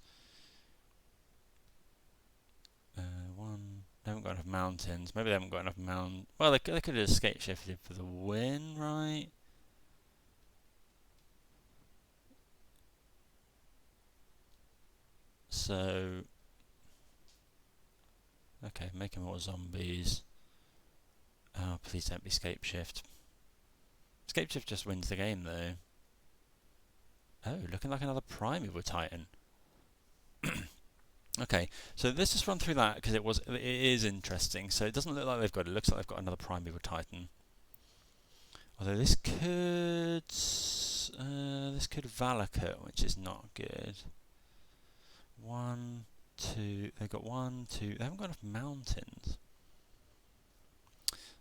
one, they haven't got enough mountains. Maybe they haven't got enough well, they could have Scape Shifted for the win, right? So, okay, making more zombies. Oh, please don't be scape shift. Scape shift just wins the game, though. Oh, looking like another Primeval Titan. Okay, so let's just run through that because it is interesting. So it doesn't look like they've got it. It looks like they've got another Primeval Titan. Although this could Valakut, which is not good. 1, 2. They've got 1, 2. They haven't got enough mountains.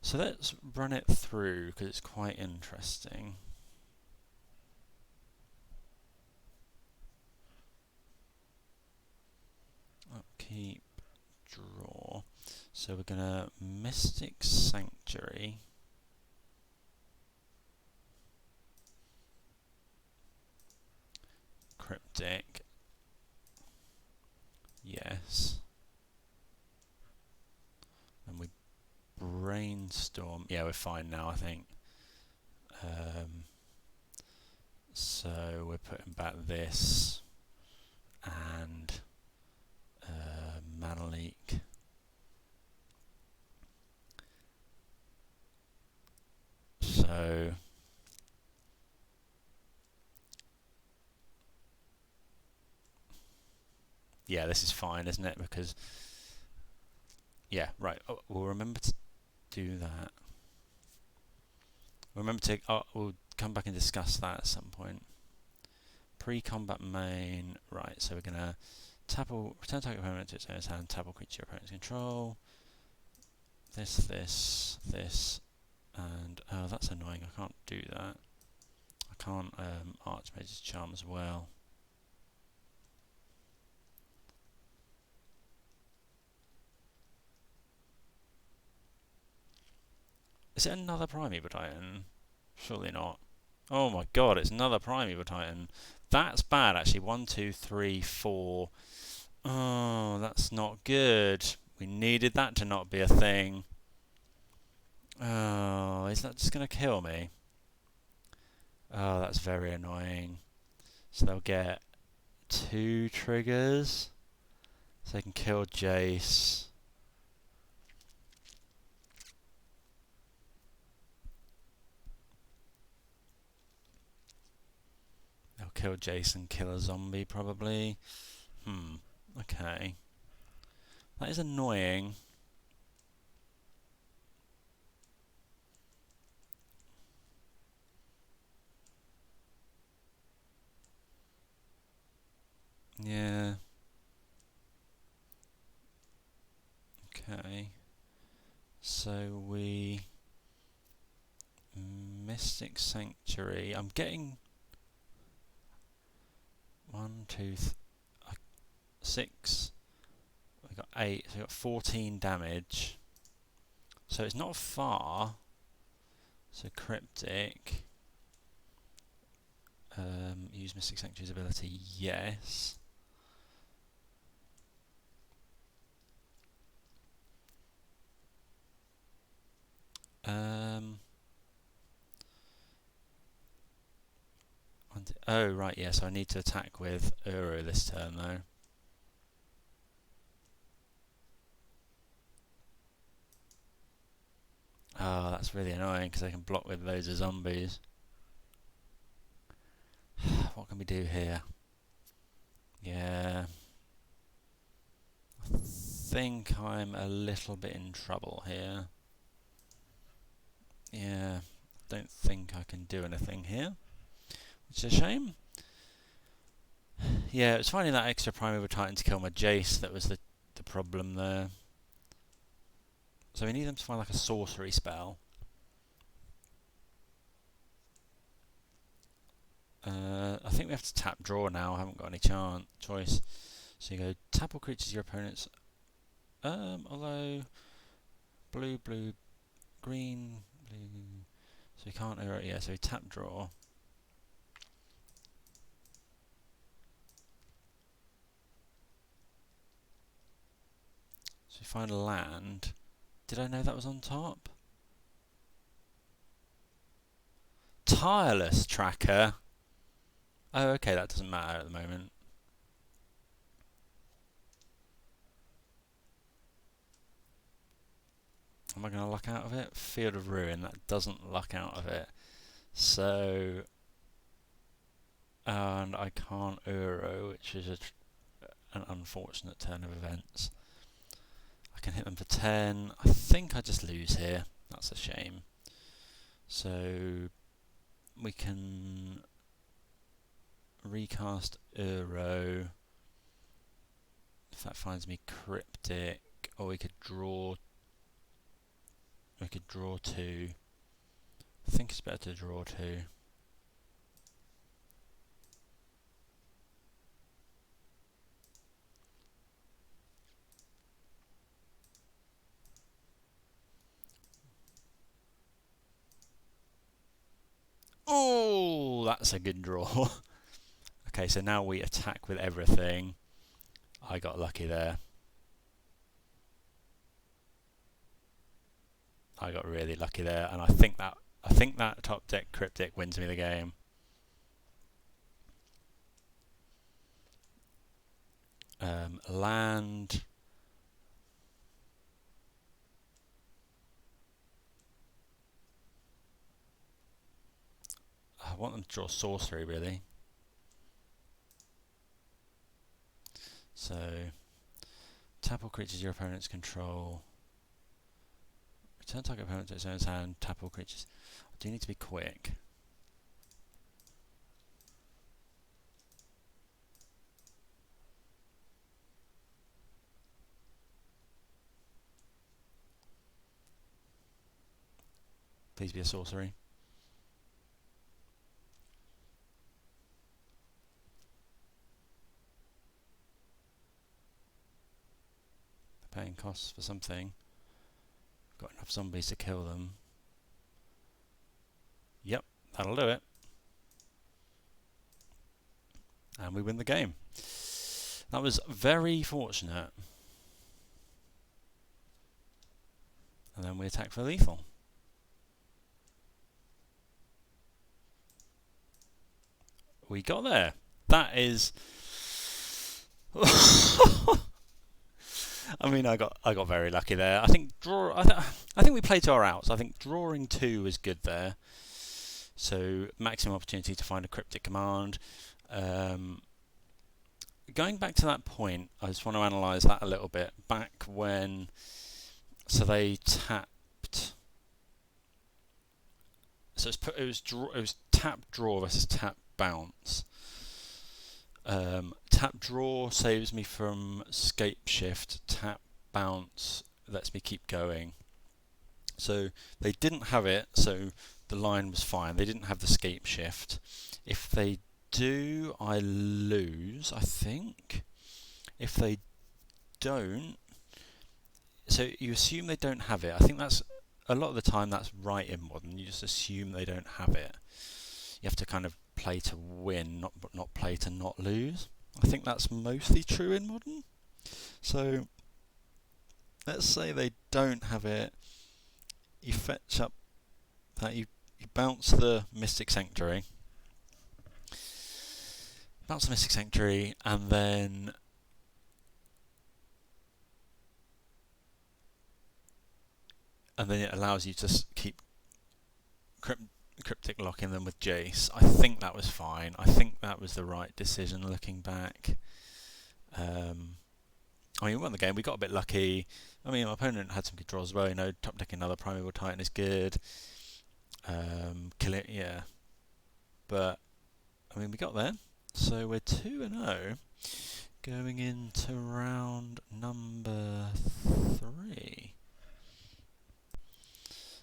So let's run it through because it's quite interesting. Upkeep, draw. So we're gonna Mystic Sanctuary. Cryptic. Yes. And we brainstorm. Yeah, we're fine now, I think. So we're putting back this and Mana Leak. So yeah, this is fine, isn't it? Because yeah, right. Oh, we'll remember to do that. Remember to. Oh, we'll come back and discuss that at some point. Pre-combat main. Right. So we're gonna return target opponent to its owner's hand. Tap all creature your opponent's control. This, and oh, that's annoying. I can't do that. I can't Archmage's Charm as well. Is it another Primeval Titan? Surely not. Oh my god, it's another Primeval Titan. That's bad, actually. 1, 2, 3, 4. Oh, that's not good. We needed that to not be a thing. Oh, is that just going to kill me? Oh, that's very annoying. So they'll get 2 triggers. So they can kill Jace. They'll kill Jace and kill a zombie, probably. Okay. That is annoying. Yeah. Okay. So we Mystic Sanctuary. I'm getting 1, 2, 6. We got 8. So we got 14 damage. So it's not far. So Cryptic. Use Mystic Sanctuary's ability. Yes. Oh, right, yeah, so I need to attack with Uro this turn, though. Oh, that's really annoying, because I can block with loads of zombies. What can we do here? Yeah. I think I'm a little bit in trouble here. Yeah, don't think I can do anything here, which is a shame. Yeah, it's finding that extra Primeval Titan to kill my Jace that was the problem there. So we need them to find like a sorcery spell. I think we have to tap draw now. I haven't got any choice. So you go tap all creatures your opponents. Although blue, green, blue. So we can't. Yeah. So we tap draw. So we find a land. Did I know that was on top? Tireless tracker. Oh, okay. That doesn't matter at the moment. Am I going to luck out of it? Field of Ruin, that doesn't luck out of it. So, and I can't Uro, which is an unfortunate turn of events. I can hit them for 10. I think I just lose here. That's a shame. So we can recast Uro. If that finds me Cryptic, or we could draw. We could draw 2. I think it's better to draw 2. Oh, that's a good draw. Okay, so now we attack with everything. I got lucky there. I got really lucky there, and I think that top deck Cryptic wins me the game. Land. I want them to draw sorcery, really. So, tap all creatures your opponents control. Return target opponent to its own hand. Tap all creatures. I do need to be quick. Please be a sorcery. Paying costs for something. Got enough zombies to kill them. Yep, that'll do it. And we win the game. That was very fortunate. And then we attack for lethal. We got there. That is. I mean, I got very lucky there. I think I think we played to our outs. I think drawing 2 was good there. So maximum opportunity to find a cryptic command. Going back to that point, I just want to analyse that a little bit. Back when, so they tapped. So it was tap draw versus tap bounce. Tap draw saves me from scape shift. Tap bounce lets me keep going. So they didn't have it, so the line was fine. They didn't have the scape shift. If they do, I lose, I think. If they don't, so you assume they don't have it. I think that's a lot of the time that's right in Modern. You just assume they don't have it. You have to kind of play to win, not play to not lose. I think that's mostly true in Modern. So let's say they don't have it. You fetch up that you bounce the Mystic Sanctuary. Bounce the Mystic Sanctuary, and then it allows you to keep cryptic locking them with Jace. I think that was fine. I think that was the right decision looking back. I mean, we won the game. We got a bit lucky. I mean, my opponent had some good draws as well. You know, top decking another Primeval Titan is good. Kill it, yeah. But I mean, we got there. So we're 2-0 going into round number 3.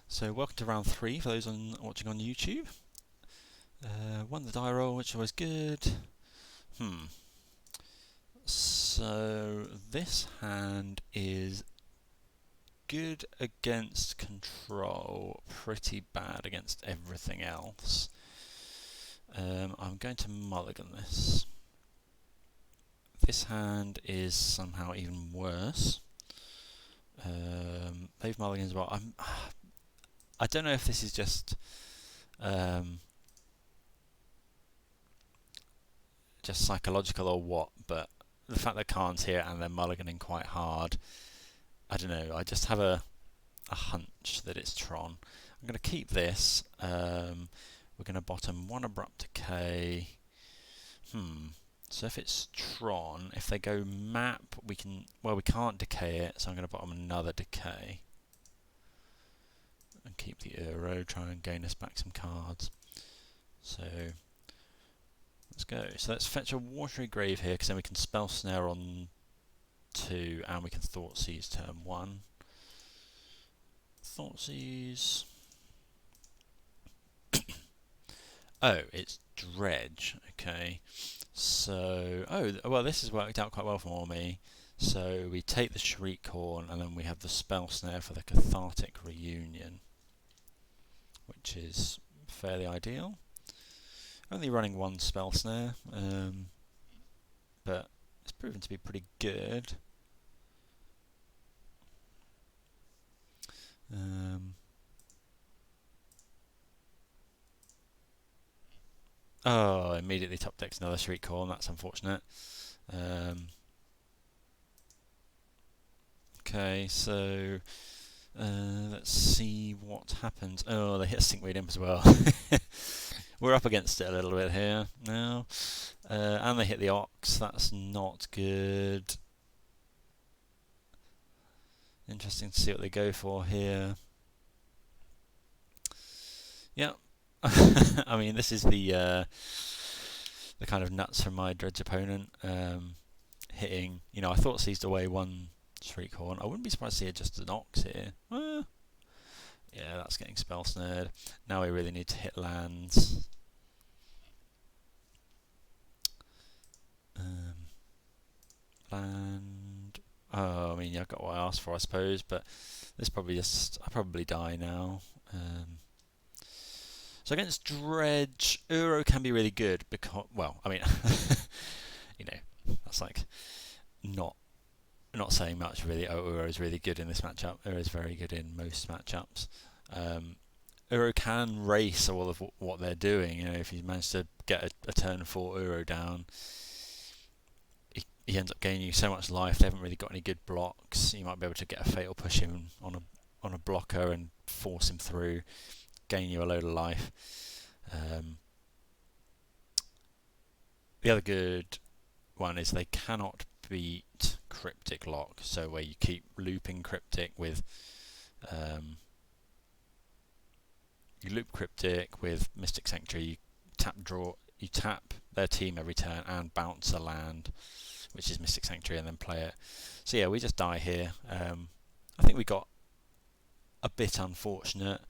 So welcome to round 3 for those watching on YouTube. Won the die roll, which was good. So this hand is good against control, pretty bad against everything else. I'm going to mulligan this. This hand is somehow even worse. They've mulliganed as well. I don't know if this is just psychological or what, but the fact that Khan's here and they're mulliganing quite hard, I don't know. I just have a a hunch that it's Tron. I'm going to keep this. We're going to bottom one Abrupt Decay. So if it's Tron, if they go map, we can. Well, we can't decay it, so I'm going to bottom another decay. And keep the Uro, try and gain us back some cards. So let's go. So let's fetch a Watery Grave here, because then we can Spell Snare on 2, and we can Thoughtseize turn 1. Thoughtseize. Oh, it's Dredge. Okay. So, well, this has worked out quite well for me. So we take the Shriekhorn, and then we have the Spell Snare for the Cathartic Reunion, which is fairly ideal. Only running one Spell Snare, but it's proven to be pretty good. Oh, immediately top decks another Shriekhorn, that's unfortunate. Okay, so let's see what happens. Oh, they hit Stinkweed Imp as well. We're up against it a little bit here now. And they hit the Ox, that's not good. Interesting to see what they go for here. Yep. I mean, this is the kind of nuts from my Dredge opponent. Hitting, I thought seized away one Shriekhorn. I wouldn't be surprised to see it just an Ox here. Yeah, that's getting Spell Snared. Now we really need to hit lands. Land. Oh, I mean, yeah, I've got what I asked for, I suppose, but this probably I'll probably die now. So against Dredge, Uro can be really good because, well, I mean, that's like not saying much really. Uro is really good in this matchup. Uro is very good in most matchups. Uro can race all of what they're doing. If you manage to get a turn 4 Uro down, he ends up gaining you so much life. They haven't really got any good blocks. You might be able to get a fatal push him on a blocker and force him through, gain you a load of life. The other good one is they cannot beat Cryptic Lock, so where you keep looping Cryptic with you loop Cryptic with Mystic Sanctuary, you tap their team every turn and bounce a land, which is Mystic Sanctuary, and then play it. So yeah, we just die here. I think we got a bit unfortunate.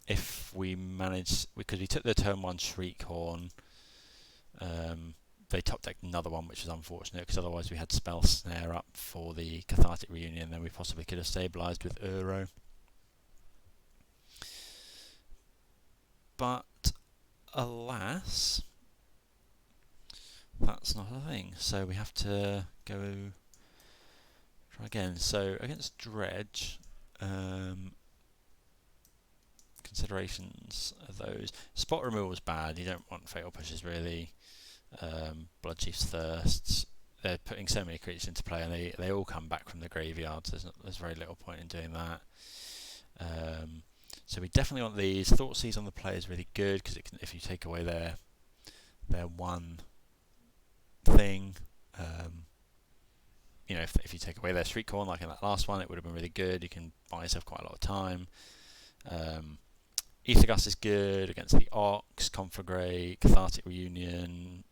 If we managed, because we took the turn 1 Shriekhorn, they top decked another one, which was unfortunate, because otherwise we had Spell Snare up for the Cathartic Reunion, and then we possibly could have stabilised with Uro. But alas, that's not a thing, so we have to go try again. So against Dredge, considerations are those. Spot removal is bad, you don't want fatal pushes really. Bloodchief's Thirsts, they're putting so many creatures into play, and they all come back from the graveyards. There's very little point in doing that. So we definitely want these. Thoughtseize on the play is really good, because if you take away their one thing, if you take away their Shriekhorn, like in that last one, it would have been really good. You can buy yourself quite a lot of time. Aethergust is good against the Ox, Conflagrate, Cathartic Reunion,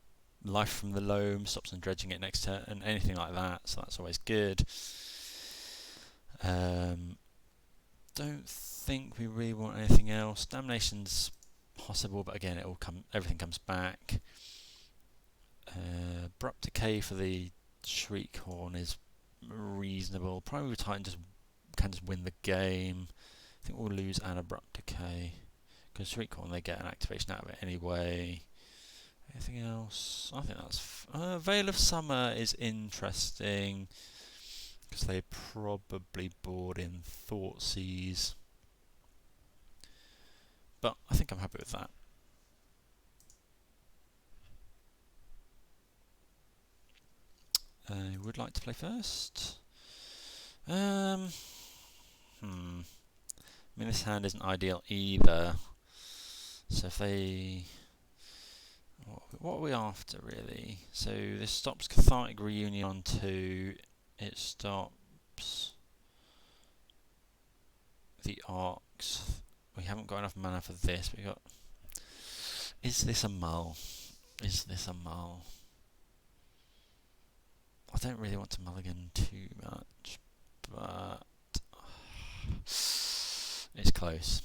Life from the Loam, stops them dredging it next turn, and anything like that, so that's always good. Don't think we really want anything else. Damnation's possible, but again, everything comes back. Abrupt Decay for the Shriekhorn is reasonable. Primary Titan can just win the game. I think we'll lose an Abrupt Decay, because Shriekhorn, they get an activation out of it anyway. Anything else? I think that's... Veil of Summer is interesting, because they probably board in Thoughtseize. But I think I'm happy with that. I would like to play first. I mean, this hand isn't ideal either. So if they... What are we after, really? So this stops Cathartic Reunion on 2. It stops the Arcs. We haven't got enough mana for this. We got... Is this a mull? Is this a mull? I don't really want to mulligan too much, but it's close.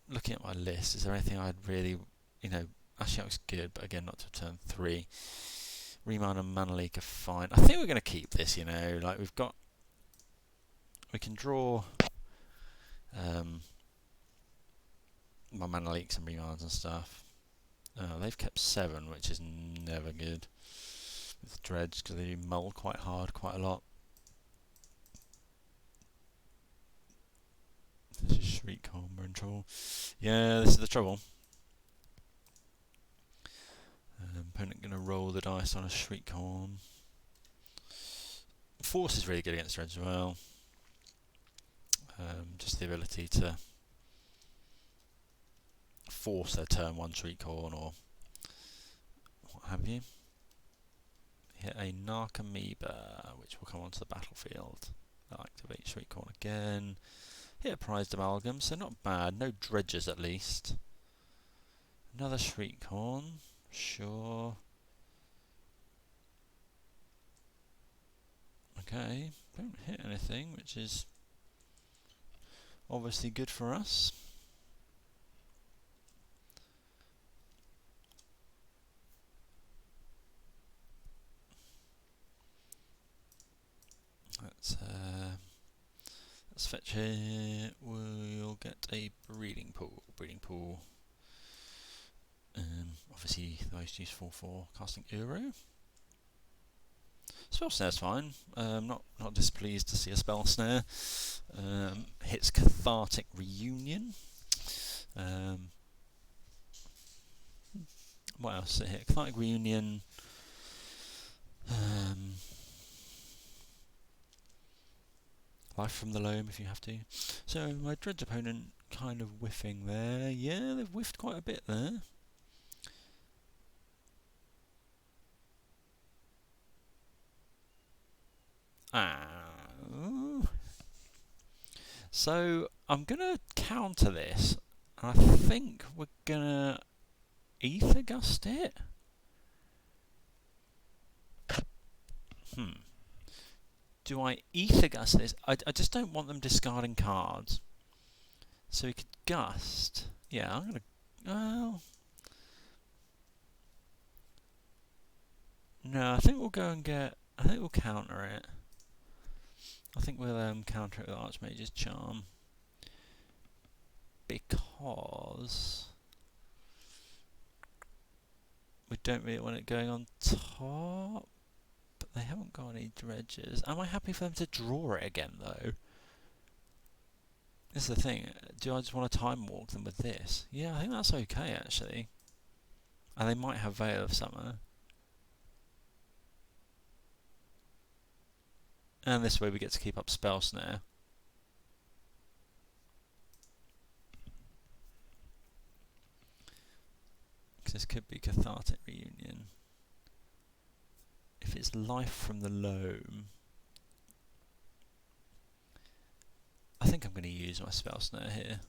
Looking at my list, is there anything I'd really, actually looks good, but again, not to turn 3. Remand and Mana Leak are fine. I think we're going to keep this, like we can draw my Mana Leaks and Remands and stuff. Oh, they've kept 7, which is never good with Dredge, because they do mull quite hard, quite a lot. This is Shriek Harbour and Troll. Yeah, this is the trouble. Opponent going to roll the dice on a Shriek Horn. Force is really good against Dredge as well. Just the ability to force their turn 1 Shriek Horn or what have you. Hit a Narcomoeba, which will come onto the battlefield. I'll activate Shriek Horn again. Hit a Prized Amalgam, so not bad. No dredges at least. Another Shriek Horn, sure. Okay, don't hit anything, which is obviously good for us. Let's fetch it. We'll get a breeding pool. Obviously the most useful for casting Uro. Spell snare's fine. Not displeased to see a spell snare. Hits Cathartic Reunion. What else did it hit? Cathartic Reunion. Life from the Loam if you have to. So my Dredge opponent kind of whiffing there. Yeah, they've whiffed quite a bit there. So I'm gonna counter this. I think we're gonna Ether Gust it. Do I Ether Gust this? I just don't want them discarding cards. So we could Gust. Yeah, I'm gonna. Well. No, I think we'll go and get. I think we'll counter it. I think we'll counter it with Archmage's Charm. Because we don't really want it going on top. But they haven't got any dredges. Am I happy for them to draw it again, though? This is the thing. Do I just want to time walk them with this? Yeah, I think that's okay, actually. And they might have Veil of Summer. And this way we get to keep up Spell Snare. Because this could be Cathartic Reunion. If it's Life from the Loam, I think I'm going to use my Spell Snare here.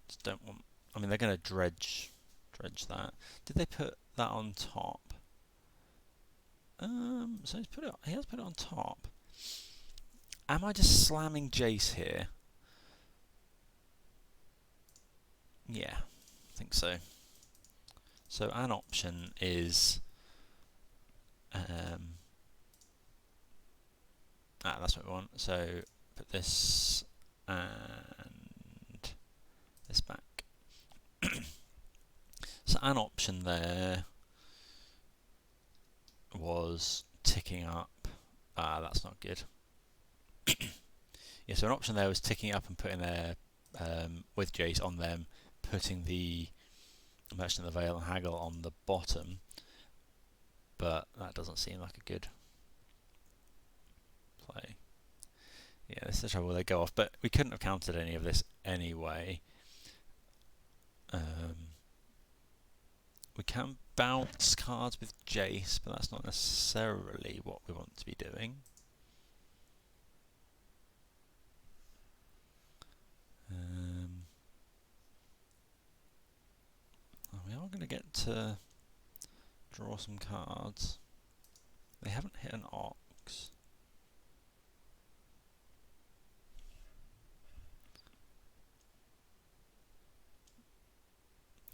Just don't want... I mean, they're going to dredge that. Did they put that on top? So he has put it on top. Am I just slamming Jace here? Yeah, I think so. So an option is that's what we want. So put this and this back. So an option there was ticking up. That's not good. Yeah, so an option there was ticking up and putting their with Jace on them, putting the Merchant of the Veil and Haggle on the bottom, but that doesn't seem like a good play. Yeah, this is the trouble, they go off, but we couldn't have counted any of this anyway. We can bounce cards with Jace, but that's not necessarily what we want to be doing. We are going to get to draw some cards. They haven't hit an Ox.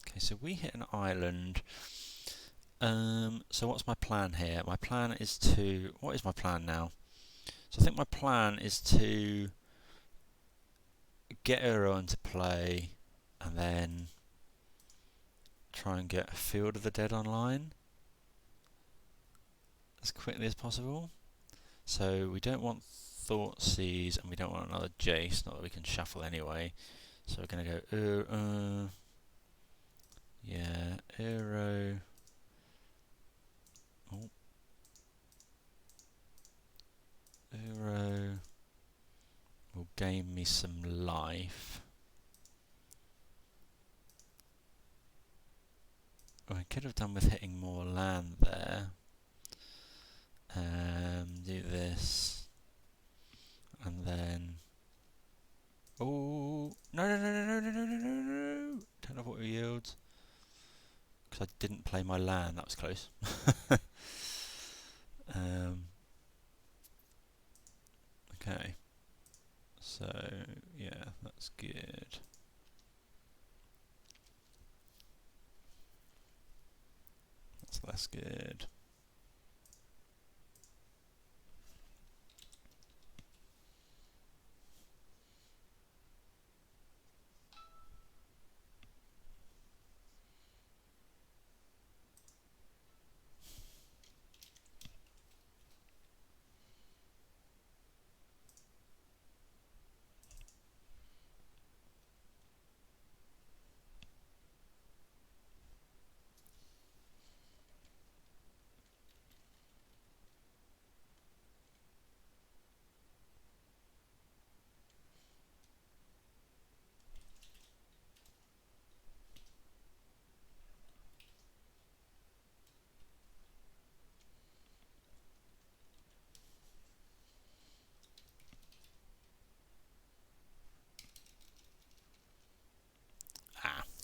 Okay, so we hit an island. So what's my plan here? My plan is to... What is my plan now? So I think my plan is to get Uro into play and then try and get a Field of the Dead online as quickly as possible. So we don't want Thoughtseize and we don't want another Jace, not that we can shuffle anyway. So we're going to go yeah, Uro. Oh. Uro will gain me some life. I could have done with hitting more land there. Do this. And then... Oh! No, no, no, no, no, no, no, no, no, no! Turn off auto yields. Because I didn't play my land, that was close. Okay. So, yeah, that's good. That's less good.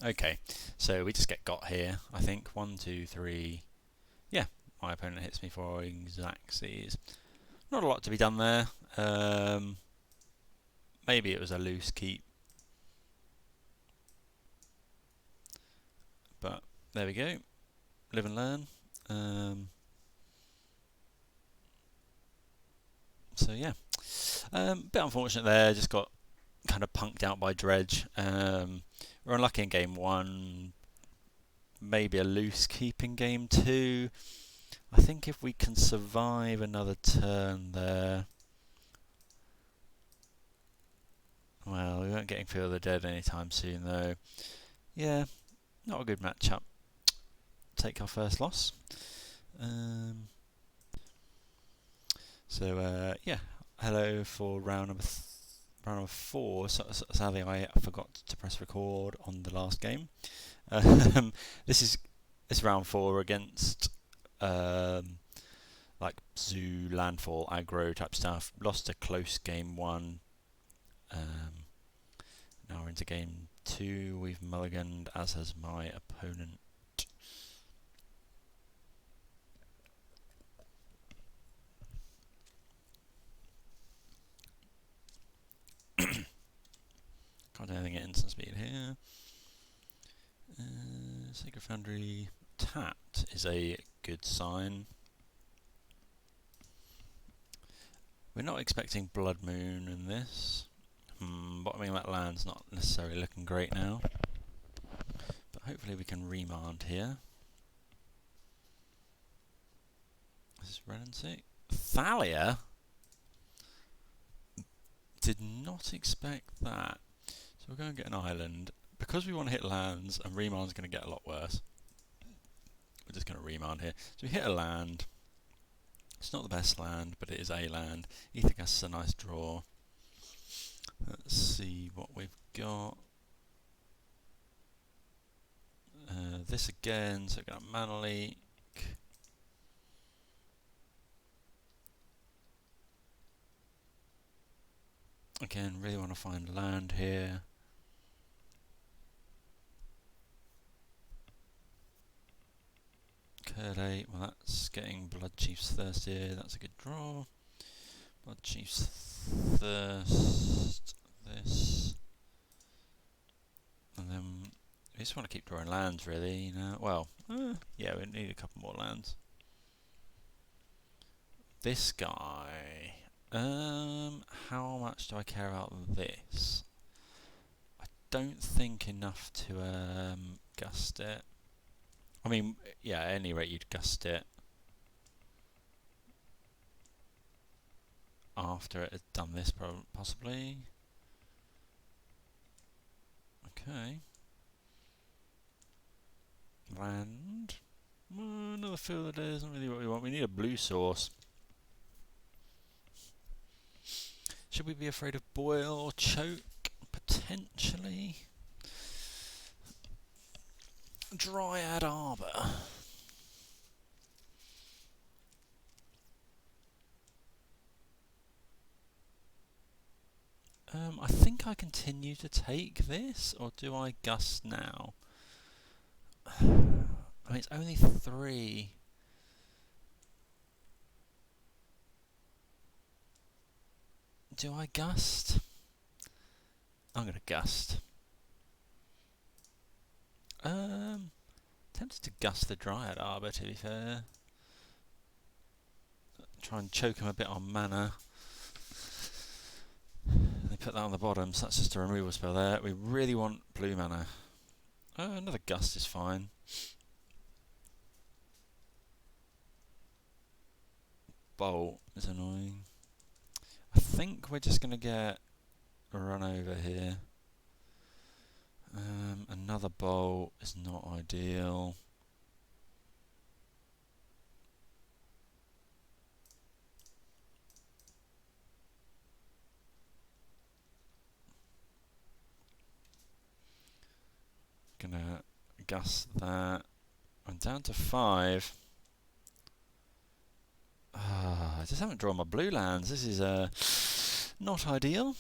Okay, so we just get got here, I think. 1, 2, 3. Yeah, my opponent hits me for Xaxes. Not a lot to be done there. Maybe it was a loose keep. But there we go. Live and learn. So yeah. Bit unfortunate there, just got kind of punked out by Dredge. We're unlucky in game 1. Maybe a loose keep in game 2. I think if we can survive another turn there... Well, we weren't getting Field of the Dead anytime soon though. Yeah, not a good matchup. Take our first loss. Yeah, hello for round number 4. Sadly, I forgot to press record on the last game. This is round 4 against like zoo, landfall, aggro type stuff. Lost a close game 1. Now we're into game 2. We've mulliganed, as has my opponent. Can't do anything at instant speed here. Sacred Foundry tapped is a good sign. We're not expecting Blood Moon in this. Bottoming that land's not necessarily looking great now. But hopefully we can remand here. This is Renancy. Thalia? Did not expect that. So we're going to get an island. Because we want to hit lands, and remand's going to get a lot worse. We're just going to remand here. So we hit a land. It's not the best land, but it is a land. Ethergas is a nice draw. Let's see what we've got. This again, so we're going to mana leak. Again, really want to find land here. Curd 8, well that's getting Blood Chief's Thirst here, that's a good draw. Blood Chief's Thirst, this. And then we just want to keep drawing lands really, you know. Well, yeah, we need a couple more lands. This guy, how much do I care about this? I don't think enough to gust it. I mean, yeah, at any rate you'd gust it after it had done this, possibly. Okay. Land. Another field that isn't really what we want. We need a blue source. Should we be afraid of boil or choke? Potentially. Dryad Arbor. I think I continue to take this, or do I gust now? I mean, it's only 3. Do I gust? I'm going to gust. Tempted to gust the Dryad Arbor, to be fair. Try and choke him a bit on mana. They put that on the bottom, so that's just a removal spell there. We really want blue mana. Another gust is fine. Bolt is annoying. I think we're just going to get a run over here. Another bolt is not ideal. Gonna gust that. I'm down to 5. I just haven't drawn my blue lands. This is not ideal.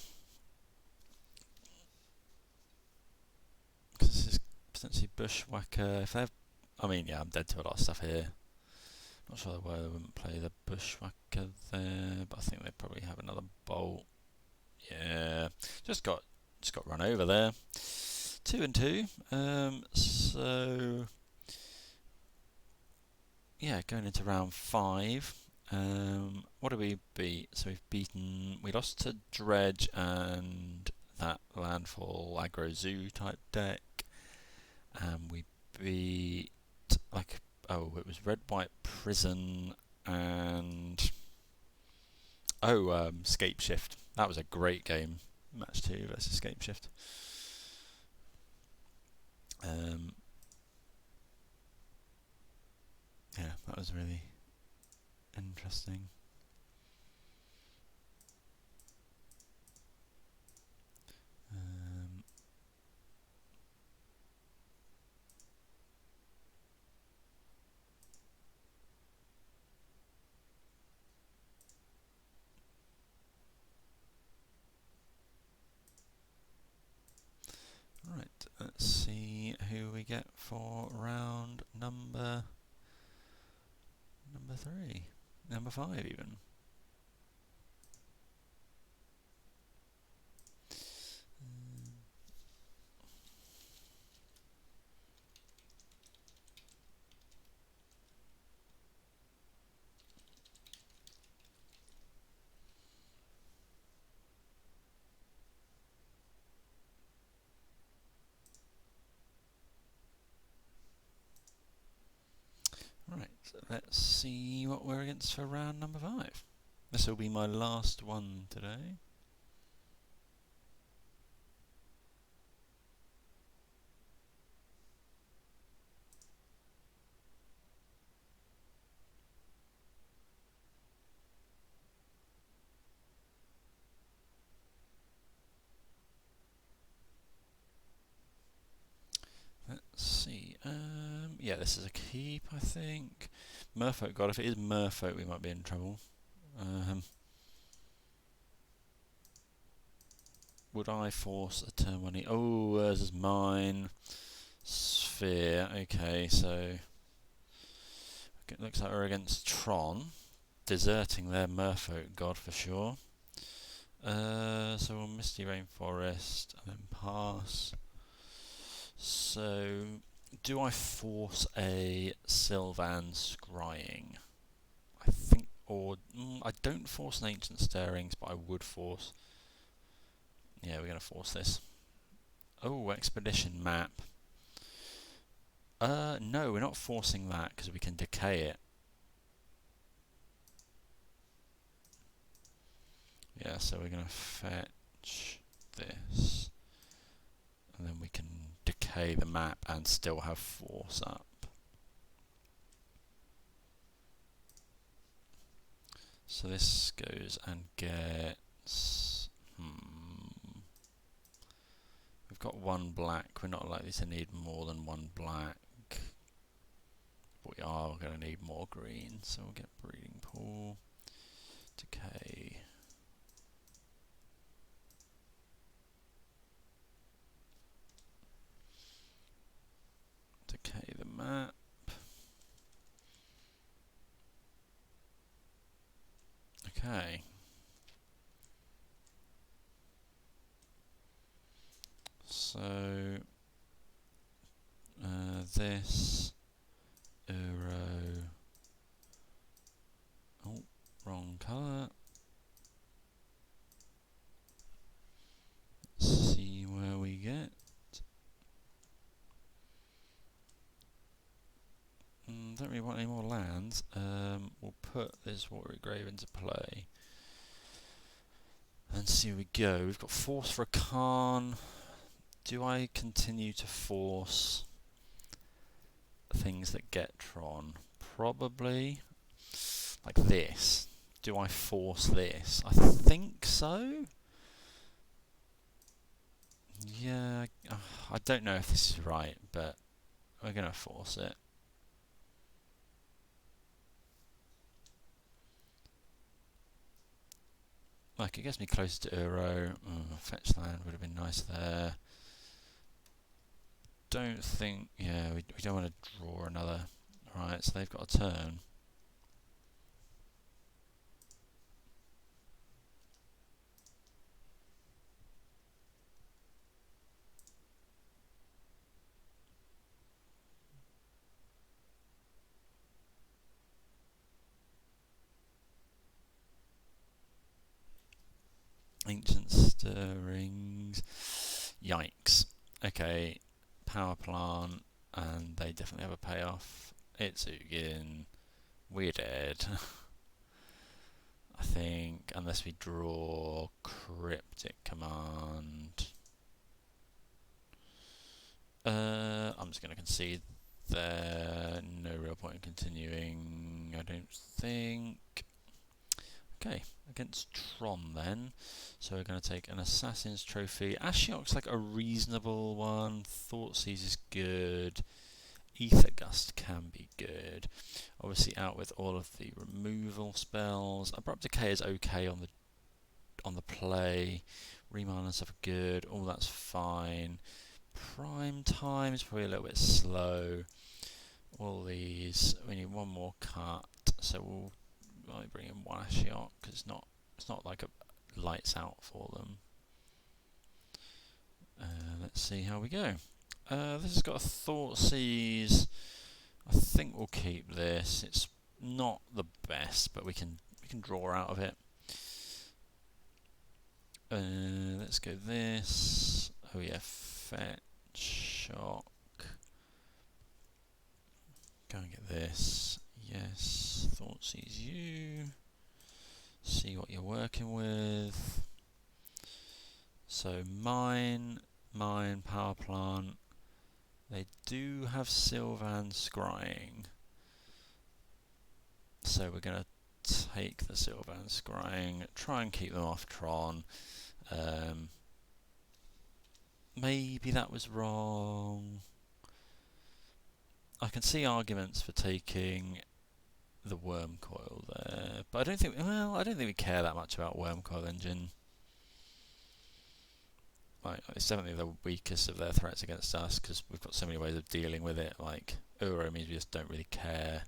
Because this is potentially Bushwhacker. If they have, I mean, yeah, I'm dead to a lot of stuff here. Not sure why they wouldn't play the Bushwhacker there, but I think they probably have another bolt. Yeah, just got run over there. 2 and 2. So yeah, going into round 5. What do we beat? So we lost to Dredge and that landfall aggro zoo type deck, and we beat it was red white prison and Scape Shift. That was a great game. Match 2 versus Scape Shift. Yeah, that was really interesting. Right, let's see who we get for round number 3, number 5 even. Right, so let's see what we're against for round number 5. This will be my last one today. Yeah, this is a keep, I think. Merfolk God, if it is Merfolk, we might be in trouble. Would I force a turn 1? Oh, this is mine. Sphere. Okay, so it looks like we're against Tron, deserting their Merfolk God for sure. So we'll Misty Rainforest and then pass. So, do I force a Sylvan Scrying? I think, or I don't force an Ancient Stirrings, but I would force. Yeah, we're going to force this. Oh, Expedition Map. No, we're not forcing that because we can decay it. Yeah, so we're going to fetch this. And then we can decay the map and still have force up. So this goes and gets... We've got one black. We're not likely to need more than one black. But we are going to need more green. So we'll get Breeding Pool. Decay. Decay the map. Okay. So this Uro. Oh, wrong colour. Let's see where we get. Don't really want any more lands. We'll put this Watery Grave into play. And see where we go. We've got Force for a Khan. Do I continue to force things that get Tron? Probably. Like this. Do I force this? I think so. Yeah, I don't know if this is right, but we're going to force it. Like, it gets me closer to Uro. Fetch land would have been nice there. Don't think... Yeah, we don't want to draw another. Right, so they've got a turn. Ancient Stirrings. Yikes. Okay, Power Plant, and they definitely have a payoff. It's Ugin. We're dead. I think, unless we draw Cryptic Command. I'm just going to concede there. No real point in continuing, I don't think. Okay, against Tron then. So we're going to take an Assassin's Trophy. Ashiok's like a reasonable one. Thoughtseize is good. Ether Gust can be good. Obviously out with all of the removal spells. Abrupt Decay is okay on the play. Remand and stuff are good. All that's fine. Prime Time is probably a little bit slow. All these, we need one more cut. So we'll bring in one Ashiok because it's not like a lights out for them. Let's see how we go. This has got a Thoughtseize. I think we'll keep this. It's not the best, but we can draw out of it. Let's go this. Oh yeah, fetch, shock. Go and get this. Yes, Thoughtseize you. See what you're working with. So mine, power plant. They do have Sylvan Scrying. So we're going to take the Sylvan Scrying, try and keep them off Tron. Maybe that was wrong. I can see arguments for taking the worm coil there, but I don't think. Well, I don't think we care that much about worm coil engine. Like, it's definitely the weakest of their threats against us because we've got so many ways of dealing with it. Like Uro means we just don't really care.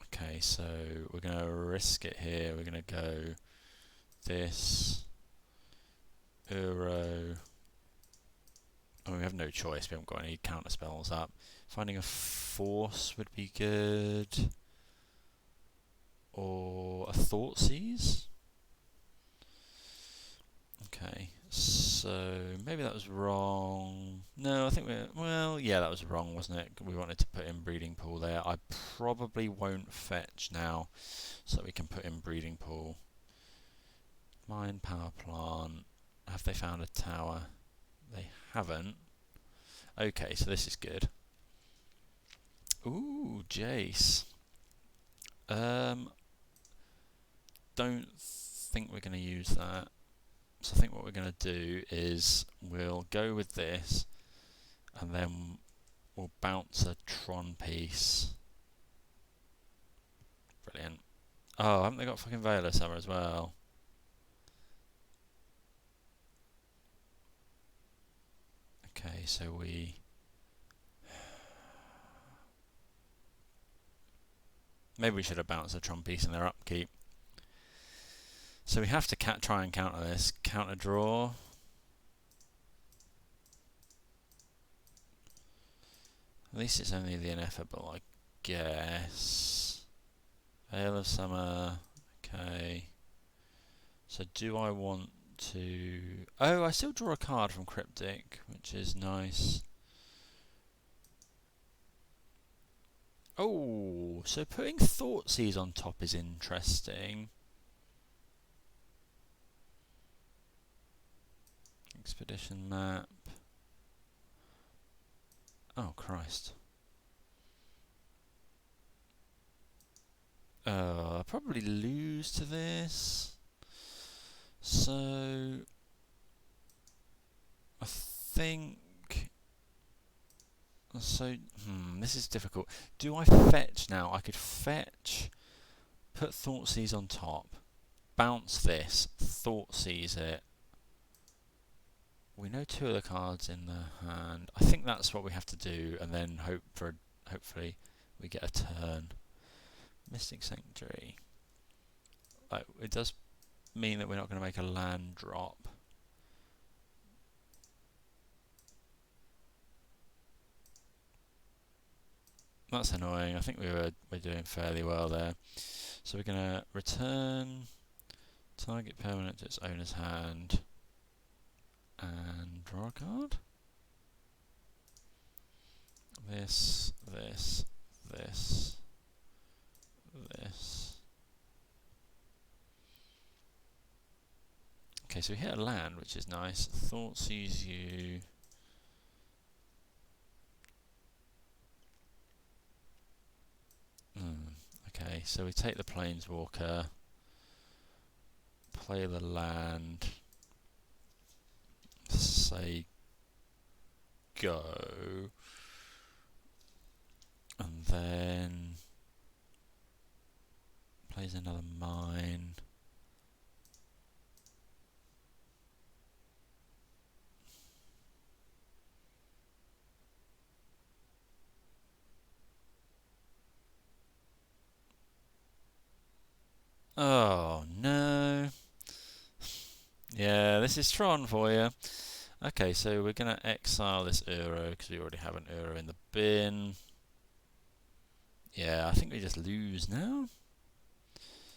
Okay, so we're going to risk it here. We're going to go this, Uro. Oh, we have no choice. We haven't got any counter spells up. Finding a force would be good. Or a Thoughtseize. Okay, so maybe that was wrong. No, I think well, yeah, that was wrong, wasn't it? We wanted to put in Breeding Pool there. I probably won't fetch now, so we can put in Breeding Pool. Mine power plant. Have they found a tower? They haven't. Okay, so this is good. Ooh, Jace. Don't think we're going to use that. So I think what we're going to do is we'll go with this, and then we'll bounce a Tron piece. Brilliant. Oh, haven't they got fucking Veil of Summer as well? Okay, so maybe we should have bounced a Tron piece in their upkeep. So we have to try and counter this. Counter draw. At least it's only the ineffable, I guess. Veil of Summer. Okay. So do I want to... Oh, I still draw a card from Cryptic, which is nice. Oh, so putting Thoughtseize on top is interesting. Expedition map. Oh, Christ. I'll probably lose to this. So I think... So, this is difficult. Do I fetch now? I could fetch, put Thoughtseize on top, bounce this, Thoughtseize it. We know two of the cards in the hand. I think that's what we have to do, and then hopefully we get a turn. Mystic Sanctuary. It does mean that we're not going to make a land drop. That's annoying. I think we're doing fairly well there. So we're going to return target permanent to its owner's hand and draw a card. This. Okay, so we hit a land, which is nice. Thoughtseize you. Okay, so we take the Planeswalker, play the land, say go, and then plays another mine. Oh no. Yeah, this is Tron for you. Okay, so we're going to exile this Uro because we already have an Uro in the bin. Yeah, I think we just lose now.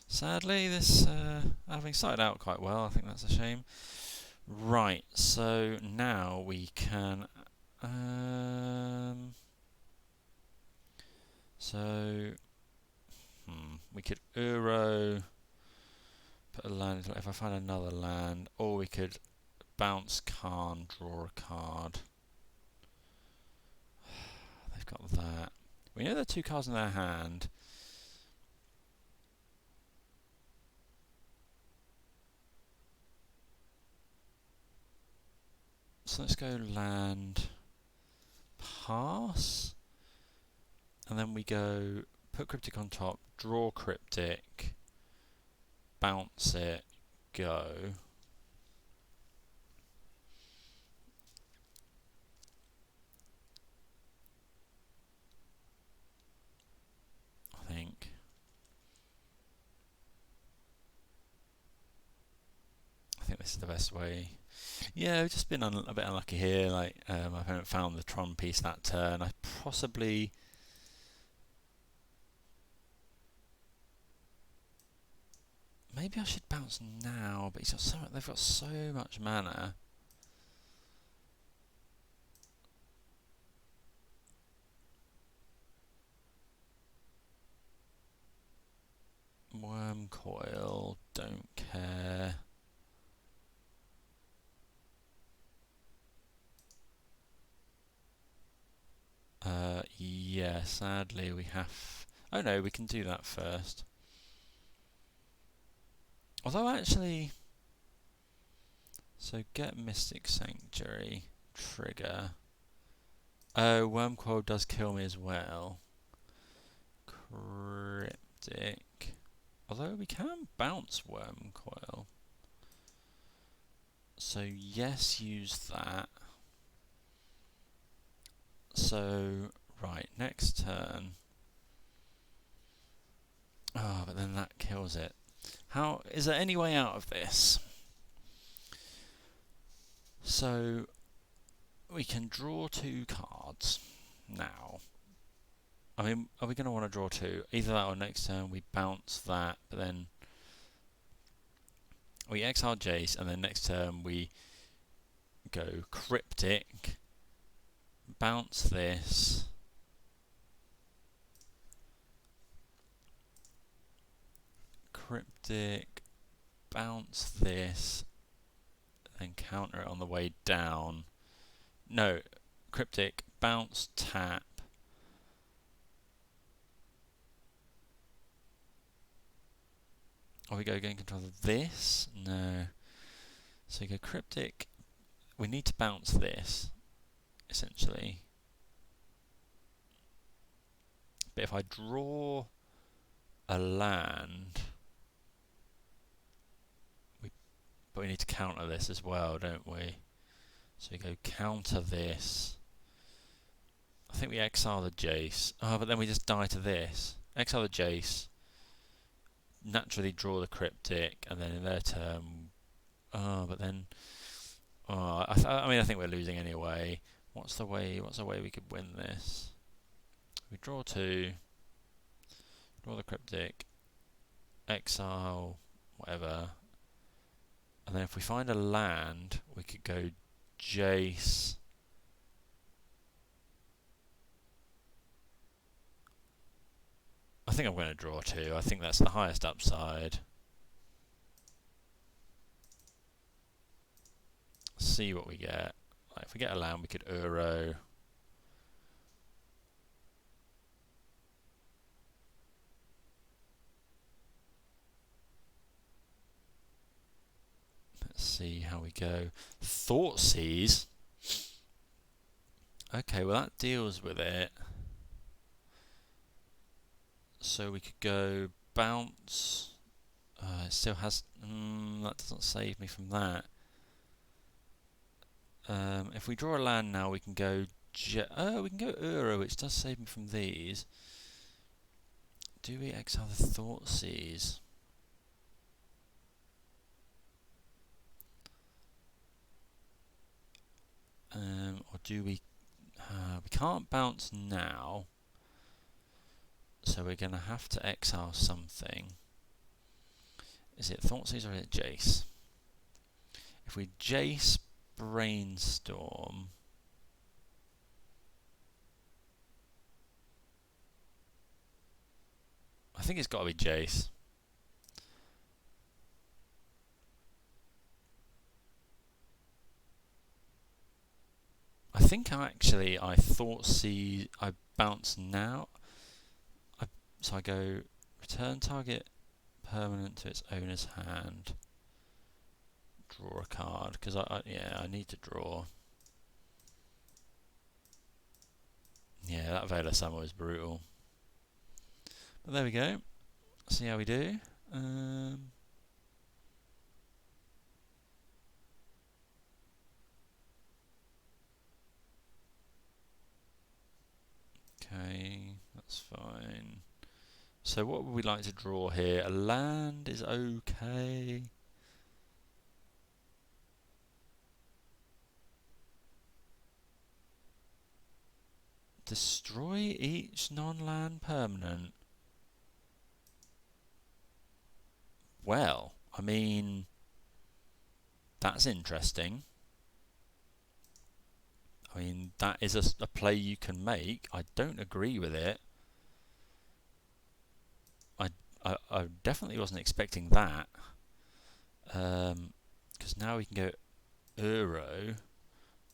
Sadly, this having started out quite well, I think that's a shame. Right, so now we can... we could Uro, put a land, if I find another land, or we could bounce Khan, draw a card. They've got that. We know there are two cards in their hand. So let's go land pass, and then we go put cryptic on top, draw cryptic, bounce it, go. I think. I think this is the best way. Yeah, we've just been a bit unlucky here. Like my opponent found the Tron piece that turn. I possibly. Maybe I should bounce now, but they've got so much mana. Worm coil, don't care. Yeah, sadly we have. Oh no, we can do that first. Although actually, so get Mystic Sanctuary, trigger. Oh, Worm Coil does kill me as well. Cryptic. Although we can bounce Worm Coil. So yes, use that. So, right, next turn. Oh, but then that kills it. How is there any way out of this? So we can draw 2 cards now. I mean, are we going to want to draw 2? Either that or next turn we bounce that, but then we exile Jace, and then next turn we go Cryptic, bounce this, Cryptic, bounce this, then counter it on the way down. No, Cryptic, bounce, tap. Or we go gain control of this? No. So we go Cryptic. We need to bounce this, essentially. But if I draw a land, but we need to counter this as well, don't we? So we go counter this. I think we exile the Jace. Oh, but then we just die to this. Exile the Jace. Naturally draw the Cryptic, and then in their turn. Oh, but then. Oh, I mean, I think we're losing anyway. What's the way we could win this? We draw 2. Draw the Cryptic. Exile, whatever. And then if we find a land, we could go Jace. I think I'm going to draw 2. I think that's the highest upside. See what we get. Like if we get a land, we could Uro. Let's see how we go. Thoughtseize. Okay, well that deals with it. So we could go bounce. It still has. That doesn't save me from that. If we draw a land now, we can go. We can go Uro, which does save me from these. Do we exile the Thoughtseize? Or do we? We can't bounce now, so we're going to have to exile something. Is it Thoughtseize or is it Jace? If we Jace Brainstorm, I think it's got to be Jace. I think I Thoughtseize. I bounce now. So I go return target permanent to its owner's hand. Draw a card because I need to draw. Yeah, that Vela Summer was brutal. But there we go. See how we do. Okay, that's fine. So what would we like to draw here? A land is okay. Destroy each non-land permanent. Well, I mean, that's interesting. I mean, that is a play you can make. I don't agree with it. I definitely wasn't expecting that. Because now we can go Uro,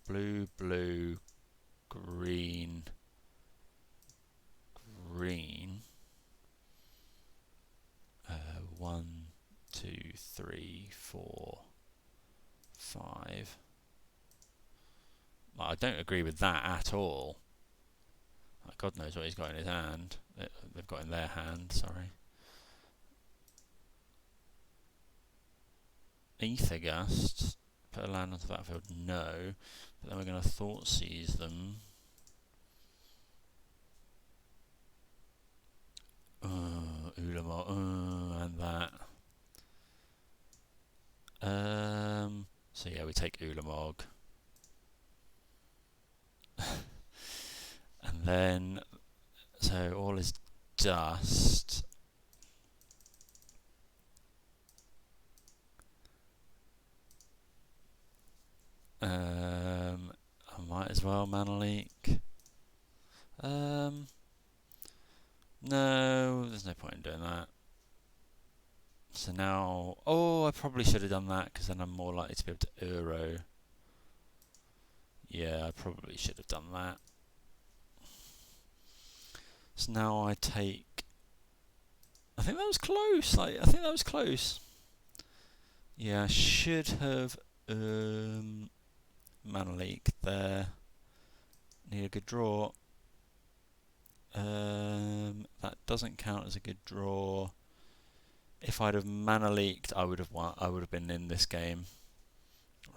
blue, blue, green, green. 1, 2, 3, 4, 5. Well, I don't agree with that at all. God knows what he's got in his hand. They've got in their hand, sorry. Ether Gust. Put a land onto the battlefield, no. But then we're going to Thought Seize them. Ulamog, and that. So yeah, we take Ulamog. And then, so all is dust. I might as well mana leak. No, there's no point in doing that. So now, I probably should have done that because then I'm more likely to be able to Euro. Yeah, I probably should have done that. So now I take. I think that was close. I think that was close. Yeah, I should have mana leak there. Need a good draw. That doesn't count as a good draw. If I'd have mana leaked, I would have won. I would have been in this game,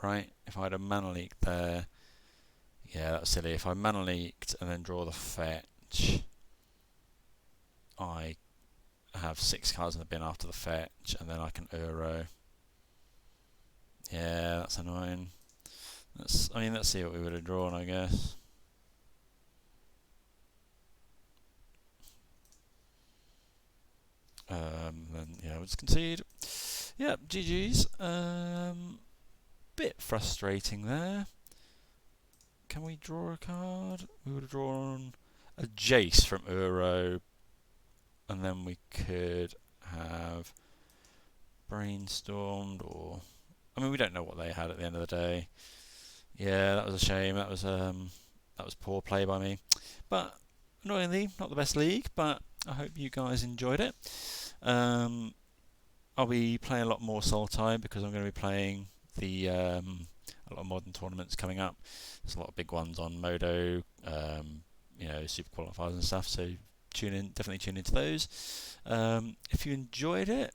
right? If I'd have mana leaked there, yeah, that's silly. If I mana leaked and then draw the fetch, I have 6 cards in the bin after the fetch, and then I can Euro. Yeah, that's annoying. I mean, let's see what we would have drawn, I guess. Then yeah, we'll just concede. Yeah, GG's. Bit frustrating there. Can we draw a card? We would have drawn a Jace from Uro, and then we could have brainstormed, or I mean, we don't know what they had at the end of the day. Yeah, that was a shame. That was poor play by me. But annoyingly, not the best league. But I hope you guys enjoyed it. I'll be playing a lot more Sultai because I'm going to be playing the a lot of modern tournaments coming up. There's a lot of big ones on Modo, super qualifiers and stuff. So definitely tune into those. If you enjoyed it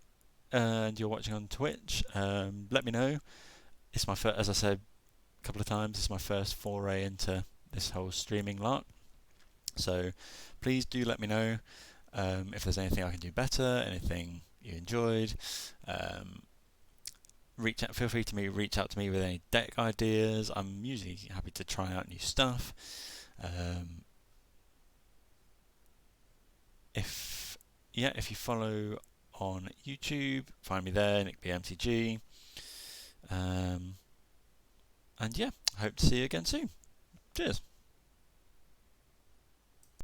and you're watching on Twitch, let me know. It's my first, as I said a couple of times, it's my first foray into this whole streaming lark. So please do let me know if there's anything I can do better, anything you enjoyed. Feel free to reach out to me with any deck ideas. I'm usually happy to try out new stuff. If you follow on YouTube, find me there, Nick B MTG. And yeah, hope to see you again soon. Cheers.